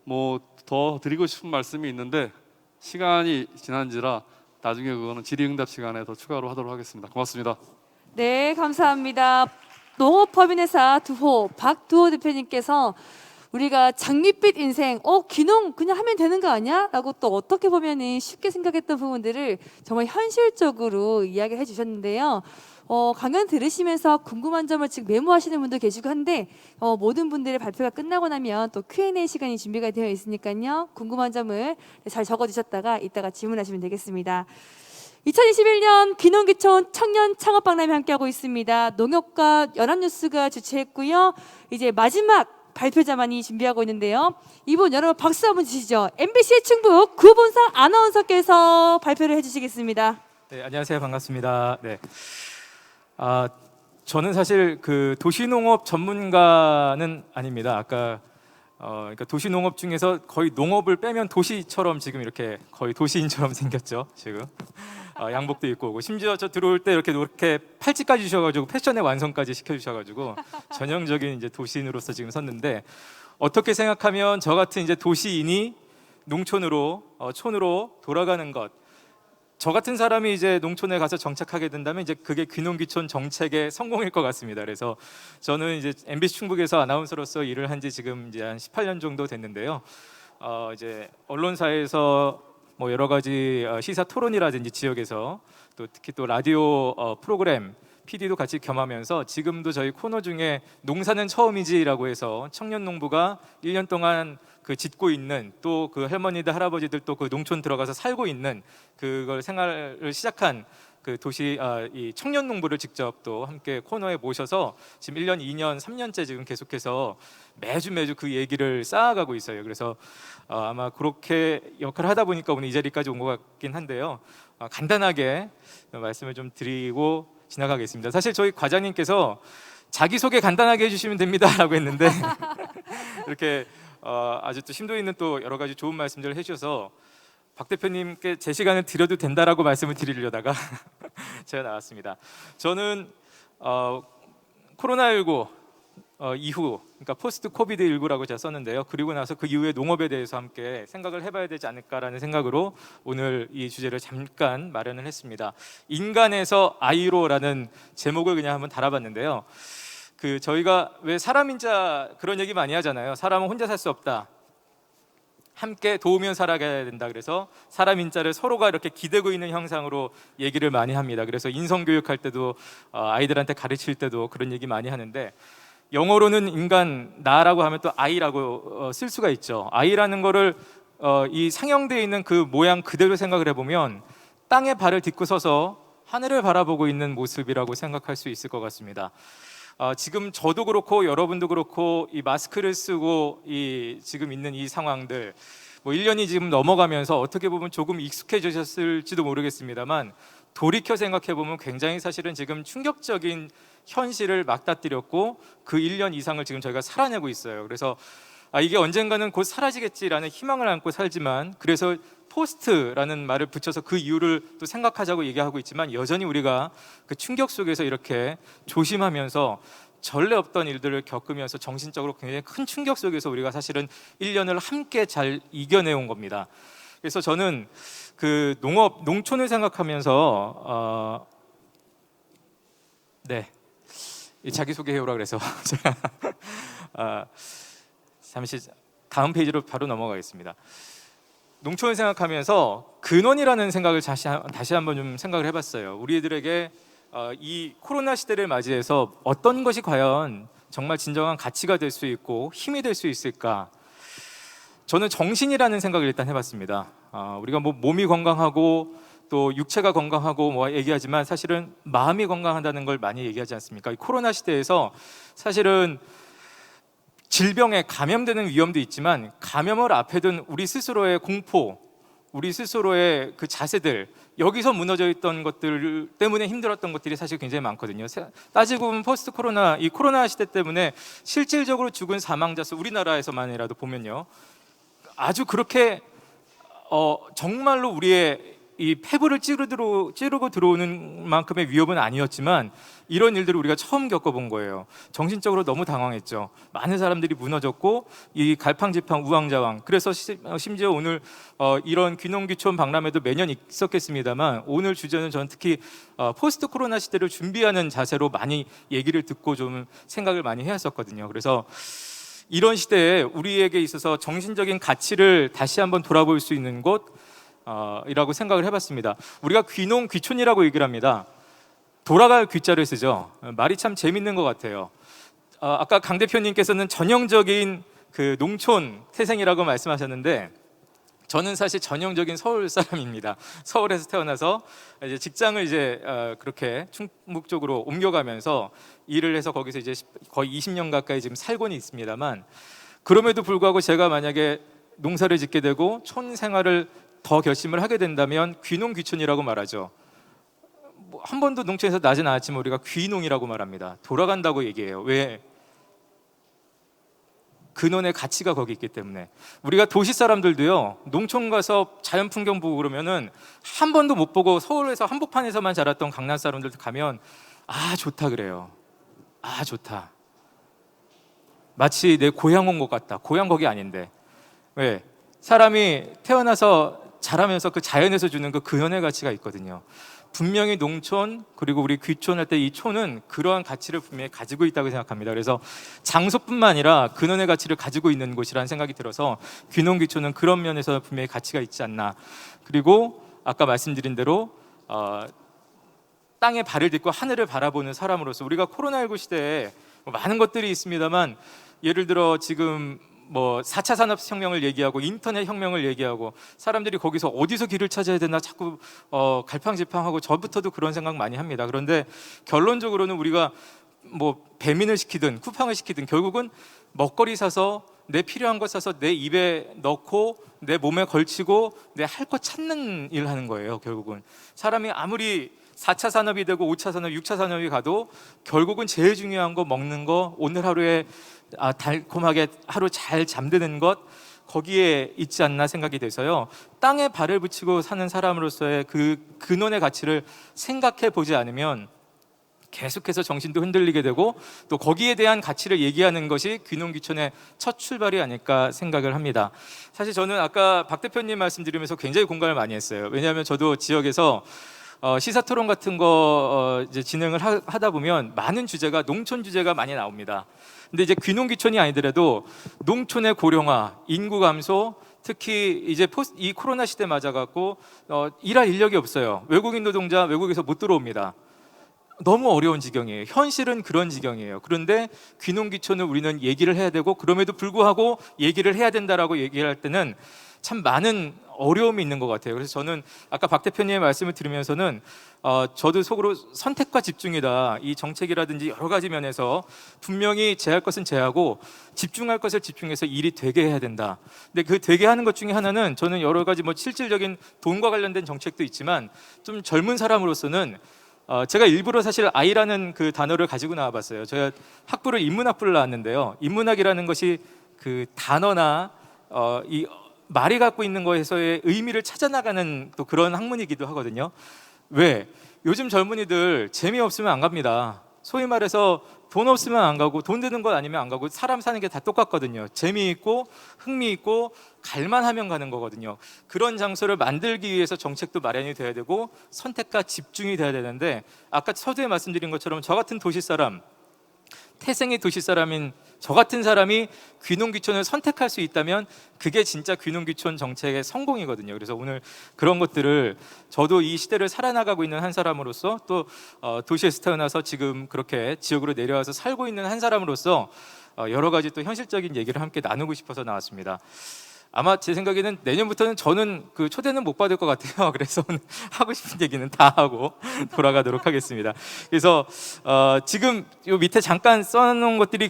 뭐 더 드리고 싶은 말씀이 있는데 시간이 지난지라 나중에 그거는 질의응답 시간에 더 추가로 하도록 하겠습니다. 고맙습니다. 네, 감사합니다. 농업법인회사 두호 박두호 대표님께서 우리가 장밋빛 인생, 귀농 그냥 하면 되는 거 아니야? 라고 또 어떻게 보면 쉽게 생각했던 부분들을 정말 현실적으로 이야기를 해주셨는데요. 강연 들으시면서 궁금한 점을 지금 메모하시는 분도 계시고 한데 모든 분들의 발표가 끝나고 나면 또 Q&A 시간이 준비가 되어 있으니까요. 궁금한 점을 잘 적어주셨다가 이따가 질문하시면 되겠습니다. 2021년 귀농귀촌 청년 창업박람회 함께하고 있습니다. 농협과 연합뉴스가 주최했고요. 이제 마지막 발표자만이 준비하고 있는데요. 이분 여러분 박수 한번 주시죠. MBC 충북 구본상 아나운서께서 발표를 해주시겠습니다. 네, 안녕하세요. 반갑습니다. 네. 저는 사실 그 도시농업 전문가는 아닙니다. 아까 그러니까 도시농업 중에서 거의 농업을 빼면 도시처럼 지금 이렇게 거의 도시인처럼 생겼죠. 지금 양복도 입고 오고 심지어 저 들어올 때 이렇게 팔찌까지 주셔가지고 패션의 완성까지 시켜주셔가지고 전형적인 이제 도시인으로서 지금 섰는데 어떻게 생각하면 저 같은 이제 도시인이 농촌으로 촌으로 돌아가는 것. 저 같은 사람이 이제 농촌에 가서 정착하게 된다면 이제 그게 귀농귀촌 정책의 성공일 것 같습니다. 그래서 저는 이제 MBC 충북에서 아나운서로서 일을 한 지 지금 이제 한 18년 정도 됐는데요. 이제 언론사에서 뭐 여러 가지 시사 토론이라든지 지역에서 또 특히 또 라디오 프로그램 PD도 같이 겸하면서 지금도 저희 코너 중에 농사는 처음이지라고 해서 청년 농부가 1년 동안 그 짓고 있는 또 그 할머니들 할아버지들 또 그 농촌 들어가서 살고 있는 그걸 생활을 시작한 그 도시 이 청년 농부를 직접 또 함께 코너에 모셔서 지금 1년, 2년, 3년째 지금 계속해서 매주 그 얘기를 쌓아가고 있어요. 그래서 아마 그렇게 역할을 하다 보니까 오늘 이 자리까지 온 것 같긴 한데요. 간단하게 말씀을 좀 드리고 지나가겠습니다. 사실 저희 과장님께서 자기소개 간단하게 해주시면 됩니다라고 했는데 이렇게 아주 또 심도 있는 또 여러 가지 좋은 말씀들을 해주셔서 박 대표님께 제 시간을 드려도 된다라고 말씀을 드리려다가 제가 나왔습니다. 저는 코로나19 이후, 그러니까 포스트 코비드 19라고 제가 썼는데요. 그리고 나서 그 이후에 농업에 대해서 함께 생각을 해봐야 되지 않을까라는 생각으로 오늘 이 주제를 잠깐 마련을 했습니다. 인간에서 아이로라는 제목을 그냥 한번 달아봤는데요. 그 저희가 왜 사람인자 그런 얘기 많이 하잖아요. 사람은 혼자 살 수 없다. 함께 도우면 살아가야 된다. 그래서 사람 인자를 서로가 이렇게 기대고 있는 형상으로 얘기를 많이 합니다. 그래서 인성교육할 때도 아이들한테 가르칠 때도 그런 얘기 많이 하는데, 영어로는 인간 나라고 하면 또 아이라고 쓸 수가 있죠. 아이라는 거를 이 상형되어 있는 그 모양 그대로 생각을 해보면 땅에 발을 딛고 서서 하늘을 바라보고 있는 모습이라고 생각할 수 있을 것 같습니다. 지금 저도 그렇고 여러분도 그렇고 이 마스크를 쓰고 지금 있는 이 상황들, 뭐 1년이 지금 넘어가면서 어떻게 보면 조금 익숙해지셨을지도 모르겠습니다만, 돌이켜 생각해 보면 굉장히 사실은 지금 충격적인 현실을 맞닥뜨렸고 그 1년 이상을 지금 저희가 살아내고 있어요. 그래서 이게 언젠가는 곧 사라지겠지라는 희망을 안고 살지만, 그래서 포스트라는 말을 붙여서 그 이유를 또 생각하자고 얘기하고 있지만, 여전히 우리가 그 충격 속에서 이렇게 조심하면서 전례 없던 일들을 겪으면서 정신적으로 굉장히 큰 충격 속에서 우리가 사실은 1년을 함께 잘 이겨내온 겁니다. 그래서 저는 그 농촌을 생각하면서 자기소개해오라 그래서 제가 잠시 다음 페이지로 바로 넘어가겠습니다. 농촌을 생각하면서 근원이라는 생각을 다시 한번 좀 생각을 해봤어요. 우리들에게 이 코로나 시대를 맞이해서 어떤 것이 과연 정말 진정한 가치가 될 수 있고 힘이 될 수 있을까? 저는 정신이라는 생각을 일단 해봤습니다. 우리가 뭐 몸이 건강하고 또 육체가 건강하고 뭐 얘기하지만 사실은 마음이 건강하다는 걸 많이 얘기하지 않습니까? 이 코로나 시대에서 사실은 질병에 감염되는 위험도 있지만, 감염을 앞에 둔 우리 스스로의 공포, 우리 스스로의 그 자세들, 여기서 무너져 있던 것들 때문에 힘들었던 것들이 사실 굉장히 많거든요. 따지고 보면 포스트 코로나, 이 코로나 시대 때문에 실질적으로 죽은 사망자 수, 우리나라에서만이라도 보면요, 아주 그렇게 정말로 우리의 이 폐부를 찌르고 들어오는 만큼의 위협은 아니었지만, 이런 일들을 우리가 처음 겪어본 거예요. 정신적으로 너무 당황했죠. 많은 사람들이 무너졌고 이 갈팡질팡 우왕좌왕. 그래서 심지어 오늘 이런 귀농귀촌 박람회도 매년 있었겠습니다만, 오늘 주제는 저는 특히 포스트 코로나 시대를 준비하는 자세로 많이 얘기를 듣고 좀 생각을 많이 해왔었거든요. 그래서 이런 시대에 우리에게 있어서 정신적인 가치를 다시 한번 돌아볼 수 있는 곳이라고 생각을 해봤습니다. 우리가 귀촌이라고 얘기를 합니다. 돌아갈 귀자를 쓰죠. 말이 참 재밌는 것 같아요. 아까 강 대표님께서는 전형적인 그 농촌 태생이라고 말씀하셨는데, 저는 사실 전형적인 서울 사람입니다. 서울에서 태어나서 이제 직장을 그렇게 충북 쪽으로 옮겨가면서 일을 해서 거기서 이제 거의 20년 가까이 지금 살고는 있습니다만, 그럼에도 불구하고 제가 만약에 농사를 짓게 되고 촌 생활을 더 결심을 하게 된다면 귀농귀촌이라고 말하죠. 한 번도 농촌에서 나지 않았지만 우리가 귀농이라고 말합니다. 돌아간다고 얘기해요. 왜? 근원의 가치가 거기 있기 때문에. 우리가 도시 사람들도요, 농촌 가서 자연 풍경 보고 그러면은 한 번도 못 보고 서울에서 한복판에서만 자랐던 강남 사람들 가면 좋다 그래요. 좋다. 마치 내 고향 온 것 같다. 고향 거기 아닌데. 왜? 사람이 태어나서 자라면서 그 자연에서 주는 그 근원의 가치가 있거든요. 분명히 농촌 그리고 우리 귀촌 할 때 이 촌은 그러한 가치를 분명히 가지고 있다고 생각합니다. 그래서 장소뿐만 아니라 근원의 가치를 가지고 있는 곳이라는 생각이 들어서 귀농귀촌은 그런 면에서 분명히 가치가 있지 않나. 그리고 아까 말씀드린 대로 땅에 발을 딛고 하늘을 바라보는 사람으로서 우리가 코로나19 시대에 많은 것들이 있습니다만, 예를 들어 지금 뭐 4차 산업혁명을 얘기하고 인터넷 혁명을 얘기하고 사람들이 거기서 어디서 길을 찾아야 되나 자꾸 갈팡질팡하고, 저부터도 그런 생각 많이 합니다. 그런데 결론적으로는 우리가 뭐 배민을 시키든 쿠팡을 시키든 결국은 먹거리 사서 내 필요한 것 사서 내 입에 넣고 내 몸에 걸치고 내 할 것 찾는 일 하는 거예요. 결국은 사람이 아무리 4차 산업이 되고 5차 산업, 6차 산업이 가도 결국은 제일 중요한 거 먹는 거, 오늘 하루에 달콤하게 하루 잘 잠드는 것, 거기에 있지 않나 생각이 돼서요. 땅에 발을 붙이고 사는 사람으로서의 그 근원의 가치를 생각해 보지 않으면 계속해서 정신도 흔들리게 되고 또 거기에 대한 가치를 얘기하는 것이 귀농귀촌의 첫 출발이 아닐까 생각을 합니다. 사실 저는 아까 박 대표님 말씀드리면서 굉장히 공감을 많이 했어요. 왜냐하면 저도 지역에서 시사 토론 같은 거 이제 진행을 하다 보면 많은 주제가 농촌 주제가 많이 나옵니다. 근데 이제 귀농귀촌이 아니더라도 농촌의 고령화, 인구 감소, 특히 이제 이 코로나 시대 맞아갖고 일할 인력이 없어요. 외국인 노동자 외국에서 못 들어옵니다. 너무 어려운 지경이에요. 현실은 그런 지경이에요. 그런데 귀농귀촌을 우리는 얘기를 해야 되고 그럼에도 불구하고 얘기를 해야 된다라고 얘기를 할 때는 참 많은 어려움이 있는 것 같아요. 그래서 저는 아까 박 대표님의 말씀을 들으면서는 저도 속으로 선택과 집중이다. 이 정책이라든지 여러 가지 면에서 분명히 제할 것은 제하고 집중할 것을 집중해서 일이 되게 해야 된다. 근데 그 되게 하는 것 중에 하나는 저는 여러 가지 뭐 실질적인 돈과 관련된 정책도 있지만 좀 젊은 사람으로서는 제가 일부러 사실 아이라는 그 단어를 가지고 나와봤어요. 제가 학부를 인문학부를 나왔는데요. 인문학이라는 것이 그 단어나 이 말이 갖고 있는 거에서의 의미를 찾아나가는 또 그런 학문이기도 하거든요. 왜? 요즘 젊은이들 재미없으면 안 갑니다. 소위 말해서 돈 없으면 안 가고 돈 드는 것 아니면 안 가고 사람 사는 게 다 똑같거든요. 재미있고 흥미있고 갈만하면 가는 거거든요. 그런 장소를 만들기 위해서 정책도 마련이 돼야 되고 선택과 집중이 돼야 되는데 아까 서두에 말씀드린 것처럼 저 같은 도시 사람, 태생의 도시 사람인 저 같은 사람이 귀농귀촌을 선택할 수 있다면 그게 진짜 귀농귀촌 정책의 성공이거든요. 그래서 오늘 그런 것들을 저도 이 시대를 살아나가고 있는 한 사람으로서 또 도시에서 태어나서 지금 그렇게 지역으로 내려와서 살고 있는 한 사람으로서 여러 가지 또 현실적인 얘기를 함께 나누고 싶어서 나왔습니다. 아마 제 생각에는 내년부터는 저는 그 초대는 못 받을 것 같아요. 그래서 오늘 하고 싶은 얘기는 다 하고 돌아가도록 하겠습니다. 그래서 지금 요 밑에 잠깐 써놓은 것들이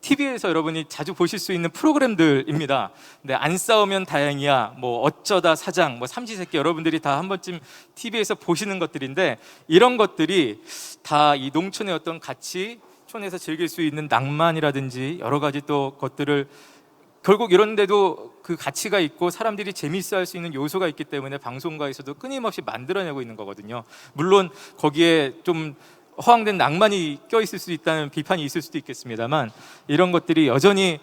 TV에서 여러분이 자주 보실 수 있는 프로그램들입니다. 근데 안 싸우면 다행이야, 뭐 어쩌다 사장, 뭐 삼시세끼 여러분들이 다 한 번쯤 TV에서 보시는 것들인데 이런 것들이 다 이 농촌의 어떤 가치, 촌에서 즐길 수 있는 낭만이라든지 여러 가지 또 것들을 결국 이런 데도 그 가치가 있고 사람들이 재미있어 할 수 있는 요소가 있기 때문에 방송가에서도 끊임없이 만들어내고 있는 거거든요. 물론 거기에 좀 허황된 낭만이 껴있을 수 있다는 비판이 있을 수도 있겠습니다만 이런 것들이 여전히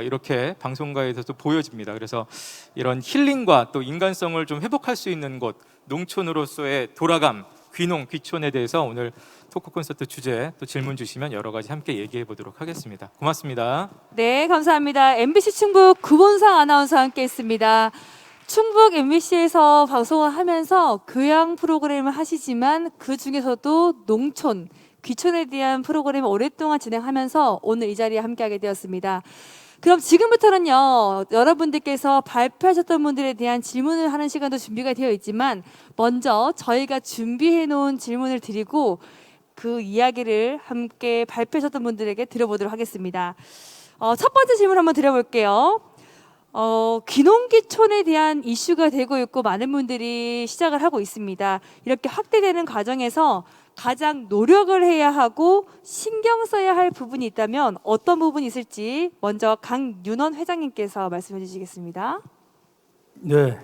이렇게 방송가에서도 보여집니다. 그래서 이런 힐링과 또 인간성을 좀 회복할 수 있는 곳, 농촌으로서의 돌아감, 귀농, 귀촌에 대해서 오늘 토크 콘서트 주제 또 질문 주시면 여러 가지 함께 얘기해 보도록 하겠습니다. 고맙습니다. 네, 감사합니다. MBC 충북 구본상 아나운서와 함께했습니다. 충북 MBC에서 방송을 하면서 교양 프로그램을 하시지만 그 중에서도 농촌, 귀촌에 대한 프로그램을 오랫동안 진행하면서 오늘 이 자리에 함께하게 되었습니다. 그럼 지금부터는요, 여러분들께서 발표하셨던 분들에 대한 질문을 하는 시간도 준비가 되어 있지만 먼저 저희가 준비해 놓은 질문을 드리고 그 이야기를 함께 발표하셨던 분들에게 들어보도록 하겠습니다. 첫 번째 질문 한번 드려볼게요. 귀농귀촌에 대한 이슈가 되고 있고 많은 분들이 시작을 하고 있습니다. 이렇게 확대되는 과정에서 가장 노력을 해야 하고 신경 써야 할 부분이 있다면 어떤 부분이 있을지 먼저 강윤원 회장님께서 말씀해 주시겠습니다. 네,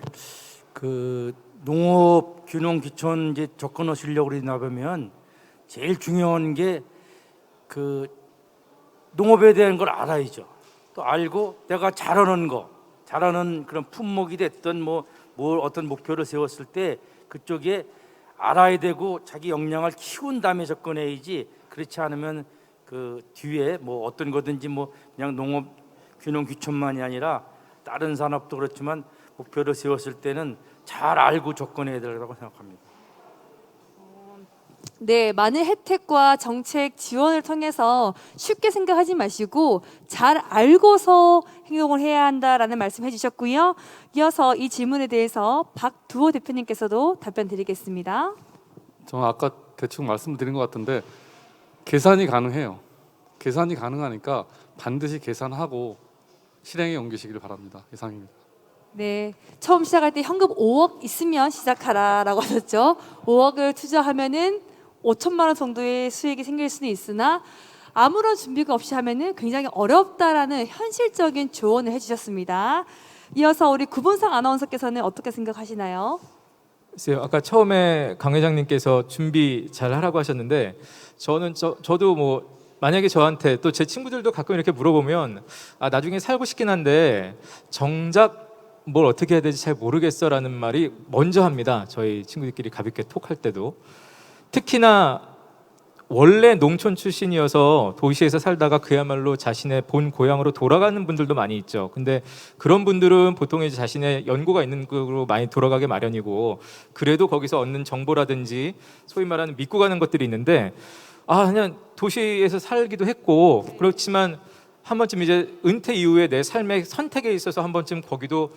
그 농업 귀농귀촌 이제 접근어 실력으로 나가면 제일 중요한 게 그 농업에 대한 걸 알아야죠. 또 알고 내가 잘하는 거, 잘하는 그런 품목이 됐든 뭘 어떤 목표를 세웠을 때 그쪽에 알아야 되고 자기 역량을 키운 다음에 접근해야지. 그렇지 않으면 그 뒤에 뭐 어떤 거든지 뭐 그냥 농업 귀농귀촌만이 아니라 다른 산업도 그렇지만 목표를 세웠을 때는 잘 알고 접근해야 되라고 생각합니다. 네, 많은 혜택과 정책 지원을 통해서 쉽게 생각하지 마시고 잘 알고서 행동을 해야 한다라는 말씀 해주셨고요. 이어서 이 질문에 대해서 박두호 대표님께서도 답변 드리겠습니다. 저는 아까 대충 말씀드린 것 같은데 계산이 가능해요. 계산이 가능하니까 반드시 계산하고 실행에 옮기시길 바랍니다. 이상입니다. 네, 처음 시작할 때 현금 5억 있으면 시작하라라고 하셨죠. 5억을 투자하면은 5천만 원 정도의 수익이 생길 수는 있으나 아무런 준비가 없이 하면은 굉장히 어렵다라는 현실적인 조언을 해주셨습니다. 이어서 우리 구본상 아나운서께서는 어떻게 생각하시나요? 글쎄요, 아까 처음에 강 회장님께서 준비 잘 하라고 하셨는데 저도 뭐 만약에 저한테 또 제 친구들도 가끔 이렇게 물어보면 나중에 살고 싶긴 한데 정작 뭘 어떻게 해야 될지 잘 모르겠어라는 말이 먼저 합니다. 저희 친구들끼리 가볍게 톡할 때도. 특히나 원래 농촌 출신이어서 도시에서 살다가 그야말로 자신의 본 고향으로 돌아가는 분들도 많이 있죠. 근데 그런 분들은 보통 이제 자신의 연고가 있는 곳으로 많이 돌아가게 마련이고, 그래도 거기서 얻는 정보라든지 소위 말하는 믿고 가는 것들이 있는데, 그냥 도시에서 살기도 했고, 그렇지만 한 번쯤 이제 은퇴 이후에 내 삶의 선택에 있어서 한 번쯤 거기도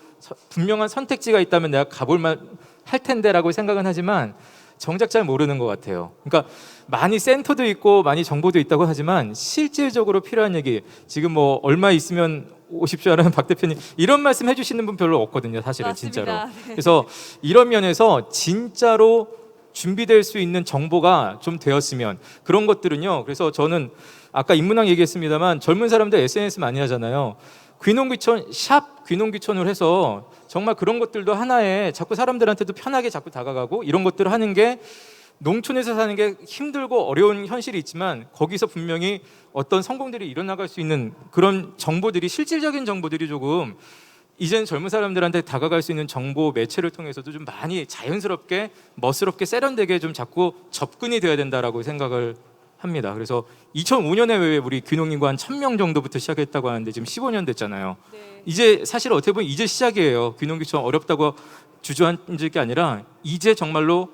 분명한 선택지가 있다면 내가 가볼 만 할 텐데라고 생각은 하지만 정작 잘 모르는 것 같아요. 그러니까 많이 센터도 있고 많이 정보도 있다고 하지만 실질적으로 필요한 얘기, 지금 뭐 얼마 있으면 오십시오라는 박 대표님 이런 말씀 해주시는 분 별로 없거든요, 사실은. 맞습니다. 진짜로. 네. 그래서 이런 면에서 진짜로 준비될 수 있는 정보가 좀 되었으면, 그런 것들은요. 그래서 저는 아까 인문학 얘기했습니다만 젊은 사람들 SNS 많이 하잖아요. 귀농귀촌 샵 귀농귀촌을 해서 정말 그런 것들도 하나에 자꾸 사람들한테도 편하게 자꾸 다가가고, 이런 것들을 하는 게 농촌에서 사는 게 힘들고 어려운 현실이 있지만 거기서 분명히 어떤 성공들이 일어나갈 수 있는 그런 정보들이, 실질적인 정보들이 조금 이제는 젊은 사람들한테 다가갈 수 있는 정보 매체를 통해서도 좀 많이 자연스럽게 멋스럽게 세련되게 좀 자꾸 접근이 돼야 된다라고 생각을 합니다. 그래서 2005년에 왜 우리 귀농인구 한 1000명 정도부터 시작했다고 하는데 지금 15년 됐잖아요. 네. 이제 사실 어떻게 보면 이제 시작이에요. 귀농귀촌 어렵다고 주저앉을 게 아니라 이제 정말로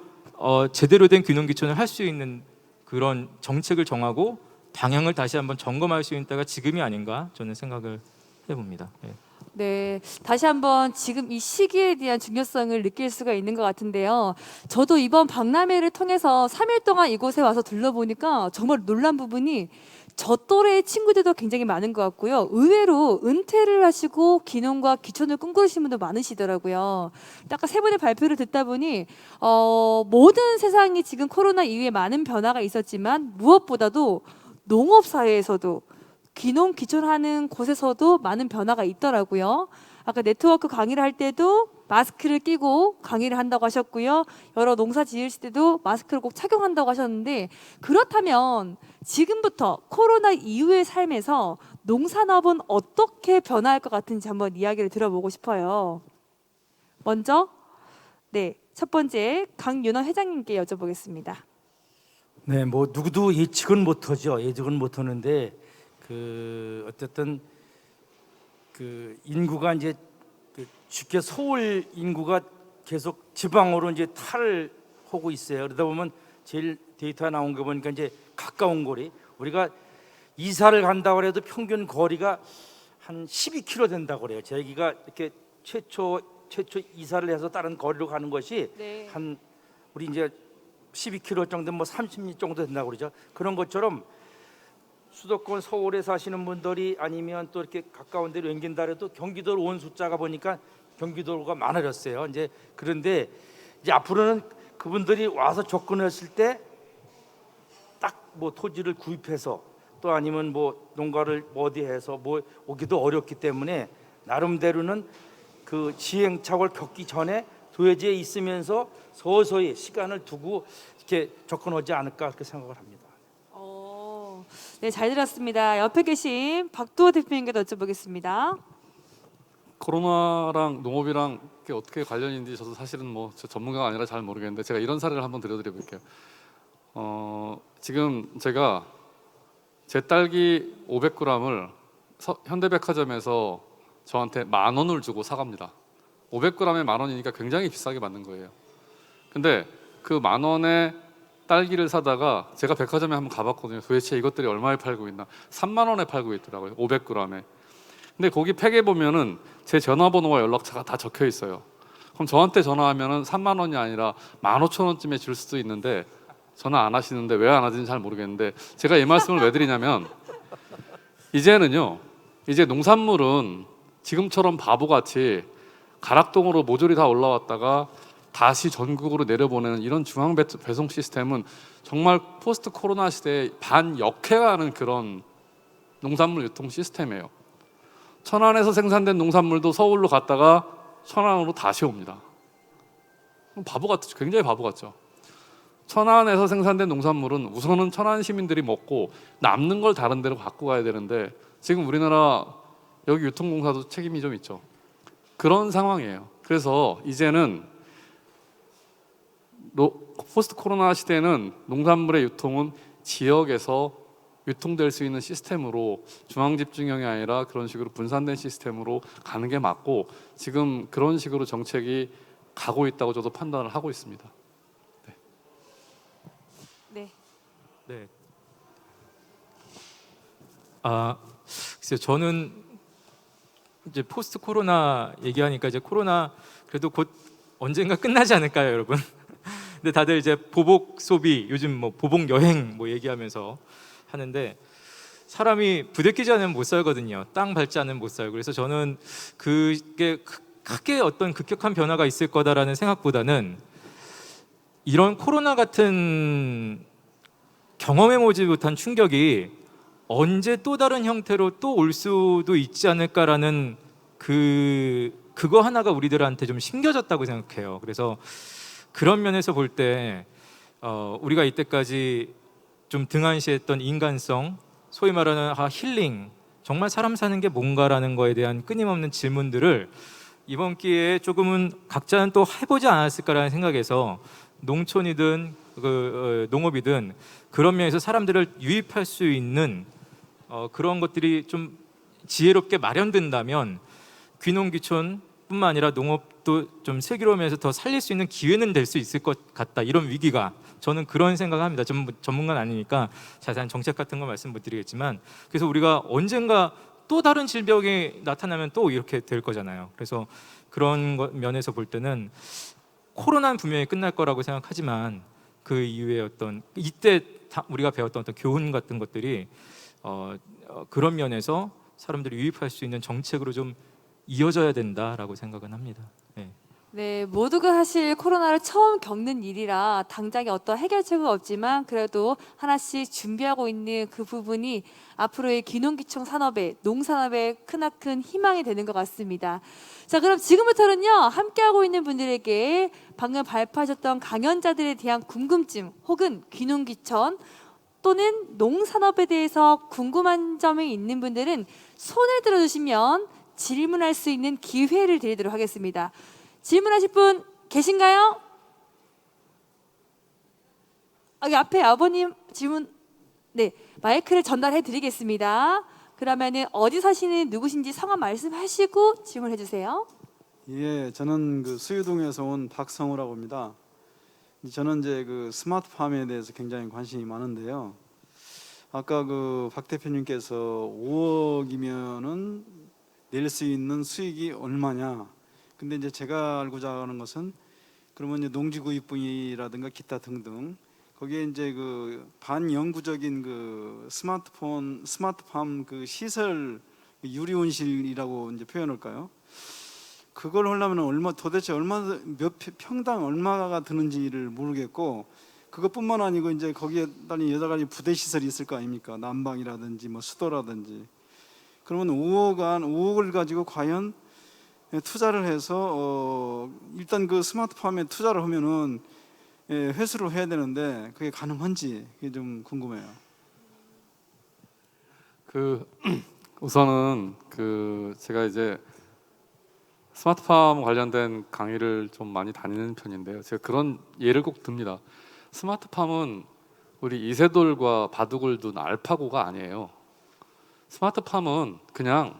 제대로 된 귀농귀촌을 할 수 있는 그런 정책을 정하고 방향을 다시 한번 점검할 수 있는 때가 지금이 아닌가 저는 생각을 해봅니다. 네. 네, 다시 한번 지금 이 시기에 대한 중요성을 느낄 수가 있는 것 같은데요. 저도 이번 박람회를 통해서 3일 동안 이곳에 와서 둘러보니까 정말 놀란 부분이 저 또래의 친구들도 굉장히 많은 것 같고요. 의외로 은퇴를 하시고 귀농과 귀촌을 꿈꾸시는 분도 많으시더라고요. 아까 세 분의 발표를 듣다 보니 모든 세상이 지금 코로나 이후에 많은 변화가 있었지만 무엇보다도 농업 사회에서도 귀농 귀촌하는 곳에서도 많은 변화가 있더라고요. 아까 네트워크 강의를 할 때도 마스크를 끼고 강의를 한다고 하셨고요. 여러 농사 지으실 때도 마스크를 꼭 착용한다고 하셨는데, 그렇다면 지금부터 코로나 이후의 삶에서 농산업은 어떻게 변화할 것 같은지 한번 이야기를 들어보고 싶어요. 먼저 첫 번째 강윤원 회장님께 여쭤보겠습니다. 네, 뭐 누구도 예측은 못하죠. 예측은 못하는데 어쨌든 인구가 이제 쉽게 서울 인구가 계속 지방으로 이제 탈하고 있어요. 그러다 보면 제일 데이터가 나온 거 보니까 이제 가까운 거리, 우리가 이사를 간다고 해도 평균 거리가 한 12km 된다고 그래요. 저희가 이렇게 최초 이사를 해서 다른 거리로 가는 것이 네. 한 우리 이제 12km 정도, 뭐 30리 정도 된다고 그러죠. 그런 것처럼 수도권 서울에 사시는 분들이 아니면 또 이렇게 가까운 데로 옮긴다 해도 경기도로 온 숫자가 보니까 경기도가 많아졌어요. 이제 그런데 이제 앞으로는 그분들이 와서 접근했을 때 딱 뭐 토지를 구입해서 또 아니면 뭐 농가를 어디 해서 뭐 오기도 어렵기 때문에 나름대로는 그 시행착오를 겪기 전에 도해지에 있으면서 서서히 시간을 두고 이렇게 접근하지 않을까 그렇게 생각을 합니다. 네, 잘 들었습니다. 옆에 계신 박두호 대표님께도 여쭤보겠습니다. 코로나랑 농업이랑 이게 어떻게 관련이 있는지 저도 사실은 뭐 저 전문가가 아니라 잘 모르겠는데 제가 이런 사례를 한번 들려드려 볼게요. 지금 제가 제 딸기 500g을 현대백화점에서 저한테 10,000원을 주고 사갑니다. 500g에 10,000원이니까 굉장히 비싸게 받는 거예요. 근데 그 10,000원에 딸기를 사다가 제가 백화점에 한번 가봤거든요. 도대체 이것들이 얼마에 팔고 있나? 3만 원에 팔고 있더라고요. 500g에. 근데 거기 팩에 보면은 제 전화번호와 연락처가 다 적혀 있어요. 그럼 저한테 전화하면은 3만 원이 아니라 15,000원쯤에 줄 수도 있는데 전화 안 하시는데 왜 안 하는지 잘 모르겠는데, 제가 이 말씀을 왜 드리냐면 이제는요, 이제 농산물은 지금처럼 바보같이 가락동으로 모조리 다 올라왔다가 다시 전국으로 내려보내는 이런 중앙 배송 시스템은 정말 포스트 코로나 시대에 반역해가는 그런 농산물 유통 시스템이에요. 천안에서 생산된 농산물도 서울로 갔다가 천안으로 다시 옵니다. 바보 같죠. 굉장히 바보 같죠. 천안에서 생산된 농산물은 우선은 천안 시민들이 먹고 남는 걸 다른 데로 갖고 가야 되는데 지금 우리나라 여기 유통공사도 책임이 좀 있죠. 그런 상황이에요. 그래서 이제는 포스트 코로나 시대에는 농산물의 유통은 지역에서 유통될 수 있는 시스템으로 중앙 집중형이 아니라 그런 식으로 분산된 시스템으로 가는 게 맞고 지금 그런 식으로 정책이 가고 있다고 저도 판단을 하고 있습니다. 네. 네. 글쎄요. 저는 이제 포스트 코로나 얘기하니까 이제 코로나 그래도 곧 언젠가 끝나지 않을까요, 여러분? 근데 다들 이제 보복 소비, 요즘 뭐 보복 여행 뭐 얘기하면서 하는데 사람이 부대끼지 않으면 못 살거든요. 땅 밟지 않으면 못 살고. 그래서 저는 그게 크게 어떤 급격한 변화가 있을 거다라는 생각보다는 이런 코로나 같은 경험해보지 못한 충격이 언제 또 다른 형태로 또 올 수도 있지 않을까라는 그거 하나가 우리들한테 좀 심겨졌다고 생각해요. 그래서 그런 면에서 볼 때 우리가 이때까지 좀 등한시했던 인간성, 소위 말하는 힐링, 정말 사람 사는 게 뭔가라는 거에 대한 끊임없는 질문들을 이번 기회에 조금은 각자는 또 해보지 않았을까라는 생각에서 농촌이든 농업이든 그런 면에서 사람들을 유입할 수 있는 그런 것들이 좀 지혜롭게 마련된다면 귀농귀촌뿐만 아니라 농업도 좀 슬기로우면서 더 살릴 수 있는 기회는 될 수 있을 것 같다. 이런 위기가 저는 그런 생각을 합니다. 전문가는 아니니까 자세한 정책 같은 거 말씀 못 드리겠지만 그래서 우리가 언젠가 또 다른 질병이 나타나면 또 이렇게 될 거잖아요. 그래서 그런 면에서 볼 때는 코로나는 분명히 끝날 거라고 생각하지만 그 이후에 어떤 이때 우리가 배웠던 어떤 교훈 같은 것들이 그런 면에서 사람들이 유입할 수 있는 정책으로 좀 이어져야 된다라고 생각은 합니다. 네. 네, 모두가 사실 코로나를 처음 겪는 일이라 당장에 어떤 해결책은 없지만 그래도 하나씩 준비하고 있는 그 부분이 앞으로의 귀농귀촌 산업의 농산업의 크나큰 희망이 되는 것 같습니다. 자, 그럼 지금부터는요 함께하고 있는 분들에게 방금 발표하셨던 강연자들에 대한 궁금증 혹은 귀농귀촌 또는 농산업에 대해서 궁금한 점이 있는 분들은 손을 들어주시면 질문할 수 있는 기회를 드리도록 하겠습니다. 질문하실 분 계신가요? 여기 앞에 아버님 질문, 네, 마이크를 전달해 드리겠습니다. 그러면은 어디 사시는 누구신지 성함 말씀하시고 질문해 주세요. 예, 저는 그 수유동에서 온 박성우라고 합니다. 저는 이제 그 스마트팜에 대해서 굉장히 관심이 많은데요. 아까 그 박 대표님께서 5억이면은 낼 수 있는 수익이 얼마냐? 근데 이제 제가 알고자 하는 것은 그러면 이제 농지구입부라든가 기타 등등 거기에 이제 그 반영구적인 그 스마트팜 그 시설 유리온실이라고 이제 표현할까요? 그걸 하려면 도대체 몇 평당 얼마가 드는지를 모르겠고 그것뿐만 아니고 이제 거기에 따른 여러 가지 부대 시설이 있을 거 아닙니까? 난방이라든지 뭐 수도라든지. 그러면 5억을 가지고 과연 투자를 해서 일단 그 스마트팜에 투자를 하면은 회수를 해야 되는데 그게 가능한지 그게 좀 궁금해요. 우선은 제가 이제 스마트팜 관련된 강의를 좀 많이 다니는 편인데요. 제가 그런 예를 꼭 듭니다. 스마트팜은 우리 이세돌과 바둑을 둔 알파고가 아니에요. 스마트팜은 그냥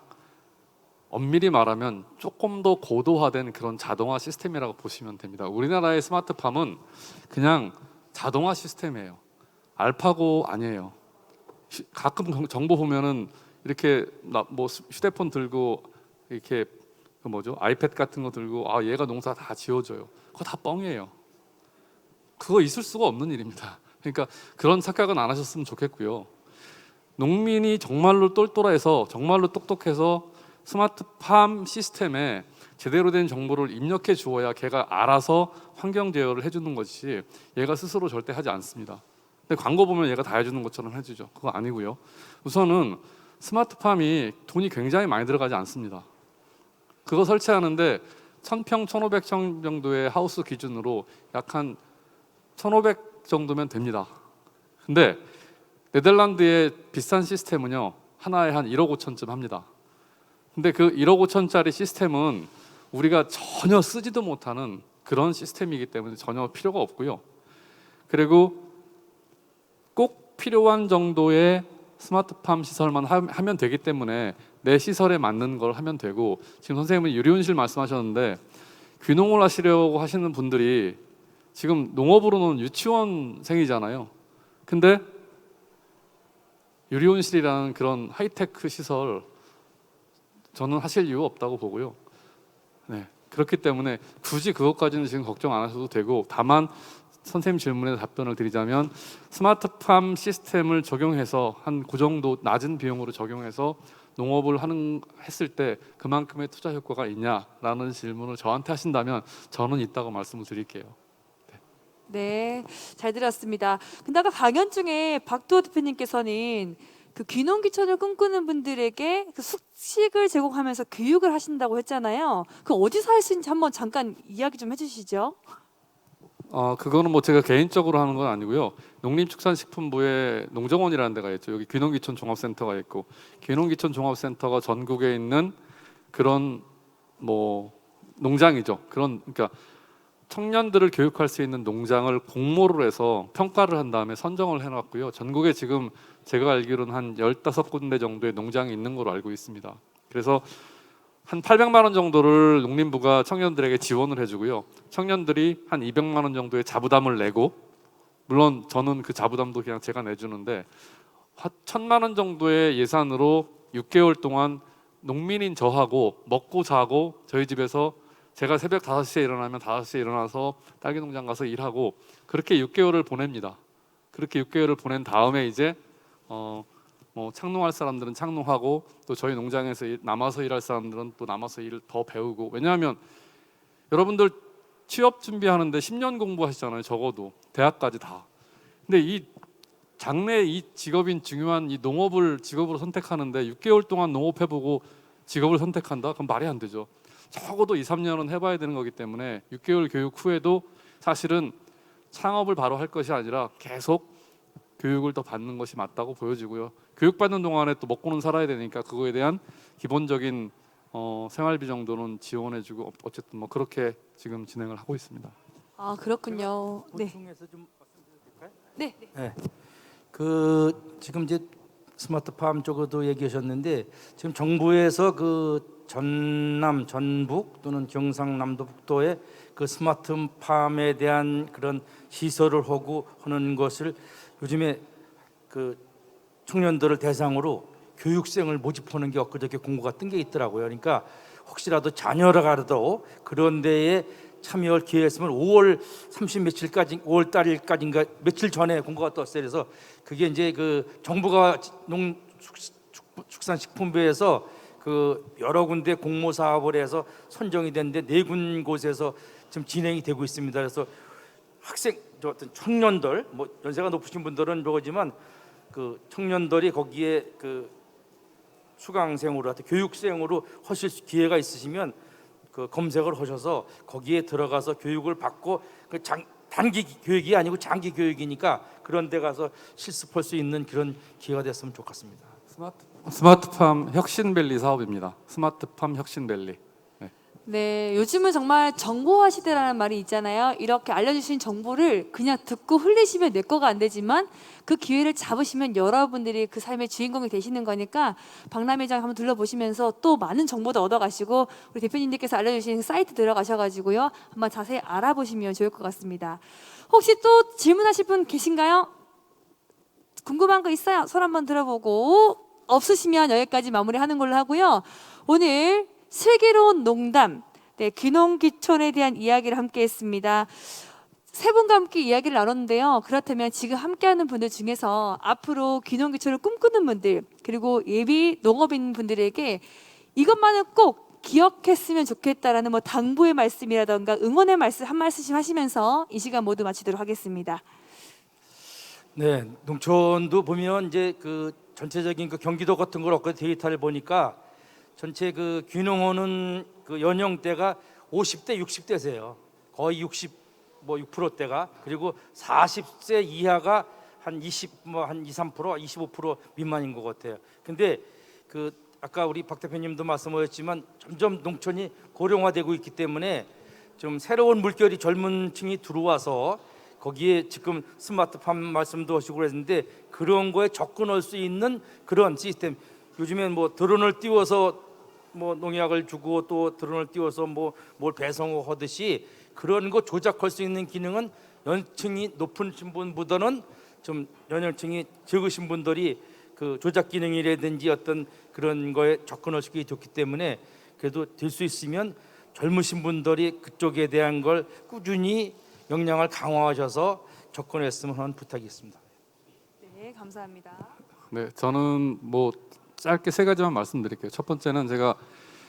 엄밀히 말하면 조금 더 고도화된 그런 자동화 시스템이라고 보시면 됩니다. 우리나라의 스마트팜은 그냥 자동화 시스템이에요. 알파고 아니에요. 가끔 정보 보면은 이렇게 뭐 휴대폰 들고 이렇게 아이패드 같은 거 들고 얘가 농사 다 지어줘요. 그거 다 뻥이에요. 그거 있을 수가 없는 일입니다. 그러니까 그런 착각은 안 하셨으면 좋겠고요. 농민이 정말로 똘똘해서 정말로 똑똑해서 스마트팜 시스템에 제대로 된 정보를 입력해 주어야 걔가 알아서 환경 제어를 해주는 것이 얘가 스스로 절대 하지 않습니다. 근데 광고 보면 얘가 다 해주는 것처럼 해주죠. 그거 아니고요. 우선은 스마트팜이 돈이 굉장히 많이 들어가지 않습니다. 그거 설치하는데 1000평, 1500평 정도의 하우스 기준으로 약 한 1500 정도면 됩니다. 근데 네덜란드의 비싼 시스템은요, 하나에 한 1억 5천쯤 합니다. 근데 그 1억 5천짜리 시스템은 우리가 전혀 쓰지도 못하는 그런 시스템이기 때문에 전혀 필요가 없고요. 그리고 꼭 필요한 정도의 스마트팜 시설만 하면 되기 때문에 내 시설에 맞는 걸 하면 되고, 지금 선생님은 유리온실 말씀하셨는데 귀농을 하시려고 하시는 분들이 지금 농업으로는 유치원생이잖아요. 근데 유리온실이라는 그런 하이테크 시설 저는 하실 이유 없다고 보고요. 네, 그렇기 때문에 굳이 그것까지는 지금 걱정 안 하셔도 되고, 다만 선생님 질문에 답변을 드리자면 스마트팜 시스템을 적용해서 한 그 정도 낮은 비용으로 적용해서 농업을 했을 때 그만큼의 투자 효과가 있냐라는 질문을 저한테 하신다면 저는 있다고 말씀을 드릴게요. 네, 잘 들었습니다. 근데 아까 강연 중에 박두호 대표님께서는 그 귀농귀촌을 꿈꾸는 분들에게 그 숙식을 제공하면서 교육을 하신다고 했잖아요. 그 어디서 할 수 있는지 한번 잠깐 이야기 좀 해주시죠. 그거는 뭐 제가 개인적으로 하는 건 아니고요. 농림축산식품부에 농정원이라는 데가 있죠. 여기 귀농귀촌 종합센터가 있고, 귀농귀촌 종합센터가 전국에 있는 그런 뭐 농장이죠. 그러니까 청년들을 교육할 수 있는 농장을 공모를 해서 평가를 한 다음에 선정을 해놨고요. 전국에 지금 제가 알기로는 한 15군데 정도의 농장이 있는 걸로 알고 있습니다. 그래서 한 800만 원 정도를 농림부가 청년들에게 지원을 해주고요. 청년들이 한 200만 원 정도의 자부담을 내고, 물론 저는 그 자부담도 그냥 제가 내주는데 1000만 원 정도의 예산으로 6개월 동안 농민인 저하고 먹고 자고, 저희 집에서 제가 새벽 5시에 일어나면 5시에 일어나서 딸기 농장 가서 일하고, 그렇게 6개월을 보냅니다. 그렇게 6개월을 보낸 다음에 이제 뭐 창농할 사람들은 창농하고, 또 저희 농장에서 남아서 일할 사람들은 또 남아서 일을 더 배우고. 왜냐하면 여러분들 취업 준비하는데 10년 공부하시잖아요. 적어도 대학까지 다. 근데 이 장래 이 직업인 중요한 이 농업을 직업으로 선택하는데 6개월 동안 농업해보고 직업을 선택한다? 그럼 말이 안 되죠. 적어도 2, 3년은 해봐야 되는 거기 때문에 6개월 교육 후에도 사실은 창업을 바로 할 것이 아니라 계속 교육을 더 받는 것이 맞다고 보여지고요. 교육받는 동안에 또 먹고는 살아야 되니까 그거에 대한 기본적인 생활비 정도는 지원해주고, 어쨌든 뭐 그렇게 지금 진행을 하고 있습니다. 아, 그렇군요. 네. 보충해서 좀 말씀드릴까요? 네. 네. 그 지금 이제 스마트팜 쪽으로도 얘기하셨는데, 지금 정부에서 그 전남, 전북 또는 경상남도 북도에 그 스마트팜에 대한 그런 시설을 하고 하는 것을 요즘에 그 청년들을 대상으로 교육생을 모집하는 게 엊그저께 공고가 뜬 게 있더라고요. 그러니까 혹시라도 자녀라도 그런 데에 참여할 기회가 있으면 5월 30 며칠까지, 5월 달일까지인가 며칠 전에 공고가 떴어요. 그래서 그게 이제 그 정부가 농축산식품부에서 그 여러 군데 공모 사업을 해서 선정이 됐는데 4곳에서 지금 진행이 되고 있습니다. 그래서 학생, 어떤 청년들, 뭐 연세가 높으신 분들은 그거지만 그 청년들이 거기에 그 수강생으로 하여튼 교육생으로 하실 기회가 있으시면 그 검색을 하셔서 거기에 들어가서 교육을 받고, 그 단기 교육이 아니고 장기 교육이니까 그런 데 가서 실습할 수 있는 그런 기회가 됐으면 좋겠습니다. 스마트팜 혁신밸리 사업입니다. 스마트팜 혁신밸리. 네, 요즘은 정말 정보화 시대라는 말이 있잖아요. 이렇게 알려주신 정보를 그냥 듣고 흘리시면 내 거가 안 되지만 그 기회를 잡으시면 여러분들이 그 삶의 주인공이 되시는 거니까 박람회장 한번 둘러보시면서 또 많은 정보도 얻어가시고, 우리 대표님들께서 알려주신 사이트 들어가셔가지고요, 한번 자세히 알아보시면 좋을 것 같습니다. 혹시 또 질문하실 분 계신가요? 궁금한 거 있어요? 손 한번 들어보고, 없으시면 여기까지 마무리하는 걸로 하고요. 오늘 슬기로운 농담, 네, 귀농귀촌에 대한 이야기를 함께했습니다. 세 분과 함께 이야기를 나눴는데요. 그렇다면 지금 함께하는 분들 중에서 앞으로 귀농귀촌을 꿈꾸는 분들, 그리고 예비 농업인 분들에게 이것만은 꼭 기억했으면 좋겠다라는 뭐 당부의 말씀이라던가 응원의 말씀 한 말씀씩 하시면서 이 시간 모두 마치도록 하겠습니다. 네, 농촌도 보면 이제 그 전체적인 그 경기도 같은 걸 얻고 데이터를 보니까 전체 그 귀농하는 그 연령대가 50대, 60대세요. 거의 6%대가. 그리고 40세 이하가 한 3%, 25% 미만인 것 같아요. 근데 그 아까 우리 박 대표님도 말씀하셨지만 점점 농촌이 고령화되고 있기 때문에 좀 새로운 물결이 젊은 층이 들어와서 거기에 지금 스마트팜 말씀도 하시고 그랬는데 그런 거에 접근할 수 있는 그런 시스템. 요즘엔 뭐 드론을 띄워서 뭐 농약을 주고 또 드론을 띄워서 뭐 뭘 배송하듯이 그런 거 조작할 수 있는 기능은 연령층이 높으신 분보다는 좀 연령층이 적으신 분들이 그 조작 기능이라든지 어떤 그런 거에 접근하시기 좋기 때문에 그래도 될 수 있으면 젊으신 분들이 그쪽에 대한 걸 꾸준히 역량을 강화하셔서 접근했으면 하는 부탁이 있습니다. 네, 감사합니다. 네, 저는 뭐 짧게 세 가지만 말씀드릴게요. 첫 번째는 제가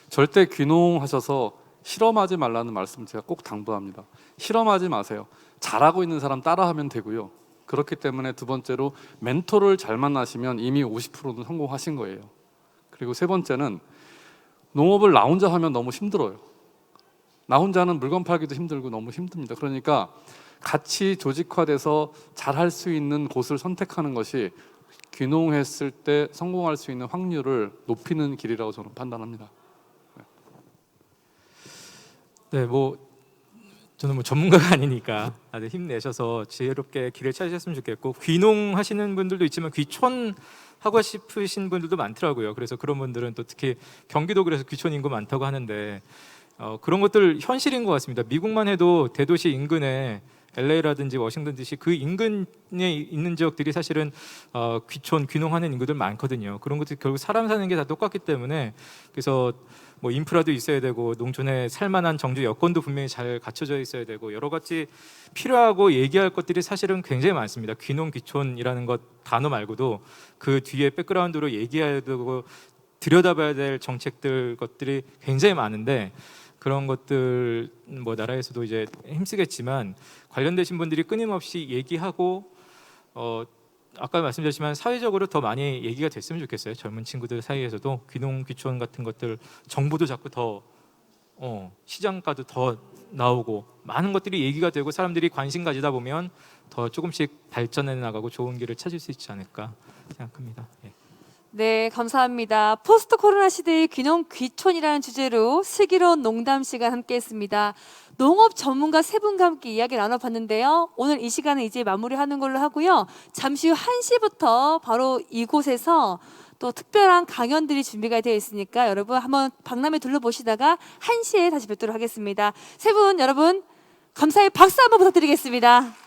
절대 귀농하셔서 실험하지 말라는 말씀 제가 꼭 당부합니다. 실험하지 마세요. 잘하고 있는 사람 따라하면 되고요. 그렇기 때문에 두 번째로 멘토를 잘 만나시면 이미 50%는 성공하신 거예요. 그리고 세 번째는 농업을 나 혼자 하면 너무 힘들어요. 나 혼자는 물건 팔기도 힘들고 너무 힘듭니다. 그러니까 같이 조직화돼서 잘할 수 있는 곳을 선택하는 것이 귀농했을 때 성공할 수 있는 확률을 높이는 길이라고 저는 판단합니다. 네, 뭐 저는 뭐 전문가가 아니니까 다들 힘내셔서 지혜롭게 길을 찾으셨으면 좋겠고 귀농 하시는 분들도 있지만 귀촌 하고 싶으신 분들도 많더라고요. 그래서 그런 분들은 또 특히 경기도 그래서 귀촌 인구 많다고 하는데 그런 것들 현실인 것 같습니다. 미국만 해도 대도시 인근에 LA라든지 워싱턴 DC 그 인근에 있는 지역들이 사실은 귀농하는 인구들 많거든요. 그런 것들이 결국 사람 사는 게 다 똑같기 때문에 그래서 뭐 인프라도 있어야 되고 농촌에 살만한 정주 여건도 분명히 잘 갖춰져 있어야 되고 여러 가지 필요하고 얘기할 것들이 사실은 굉장히 많습니다. 귀농 귀촌이라는 것 단어 말고도 그 뒤에 백그라운드로 얘기해야 되고 들여다봐야 될 정책들 것들이 굉장히 많은데 그런 것들 뭐 나라에서도 이제 힘쓰겠지만 관련되신 분들이 끊임없이 얘기하고 아까 말씀드렸지만 사회적으로 더 많이 얘기가 됐으면 좋겠어요. 젊은 친구들 사이에서도 귀농 귀촌 같은 것들 정보도 자꾸 더 시장가도 더 나오고 많은 것들이 얘기가 되고 사람들이 관심 가지다 보면 더 조금씩 발전해 나가고 좋은 길을 찾을 수 있지 않을까 생각합니다. 예. 네, 감사합니다. 포스트 코로나 시대의 귀농 귀촌이라는 주제로 슬기로운 농담 시간 함께했습니다. 농업 전문가 세 분과 함께 이야기 나눠봤는데요. 오늘 이 시간은 이제 마무리하는 걸로 하고요. 잠시 후 1시부터 바로 이곳에서 또 특별한 강연들이 준비가 되어 있으니까 여러분 한번 박람회 둘러보시다가 1시에 다시 뵙도록 하겠습니다. 세 분 여러분 감사의 박수 한번 부탁드리겠습니다.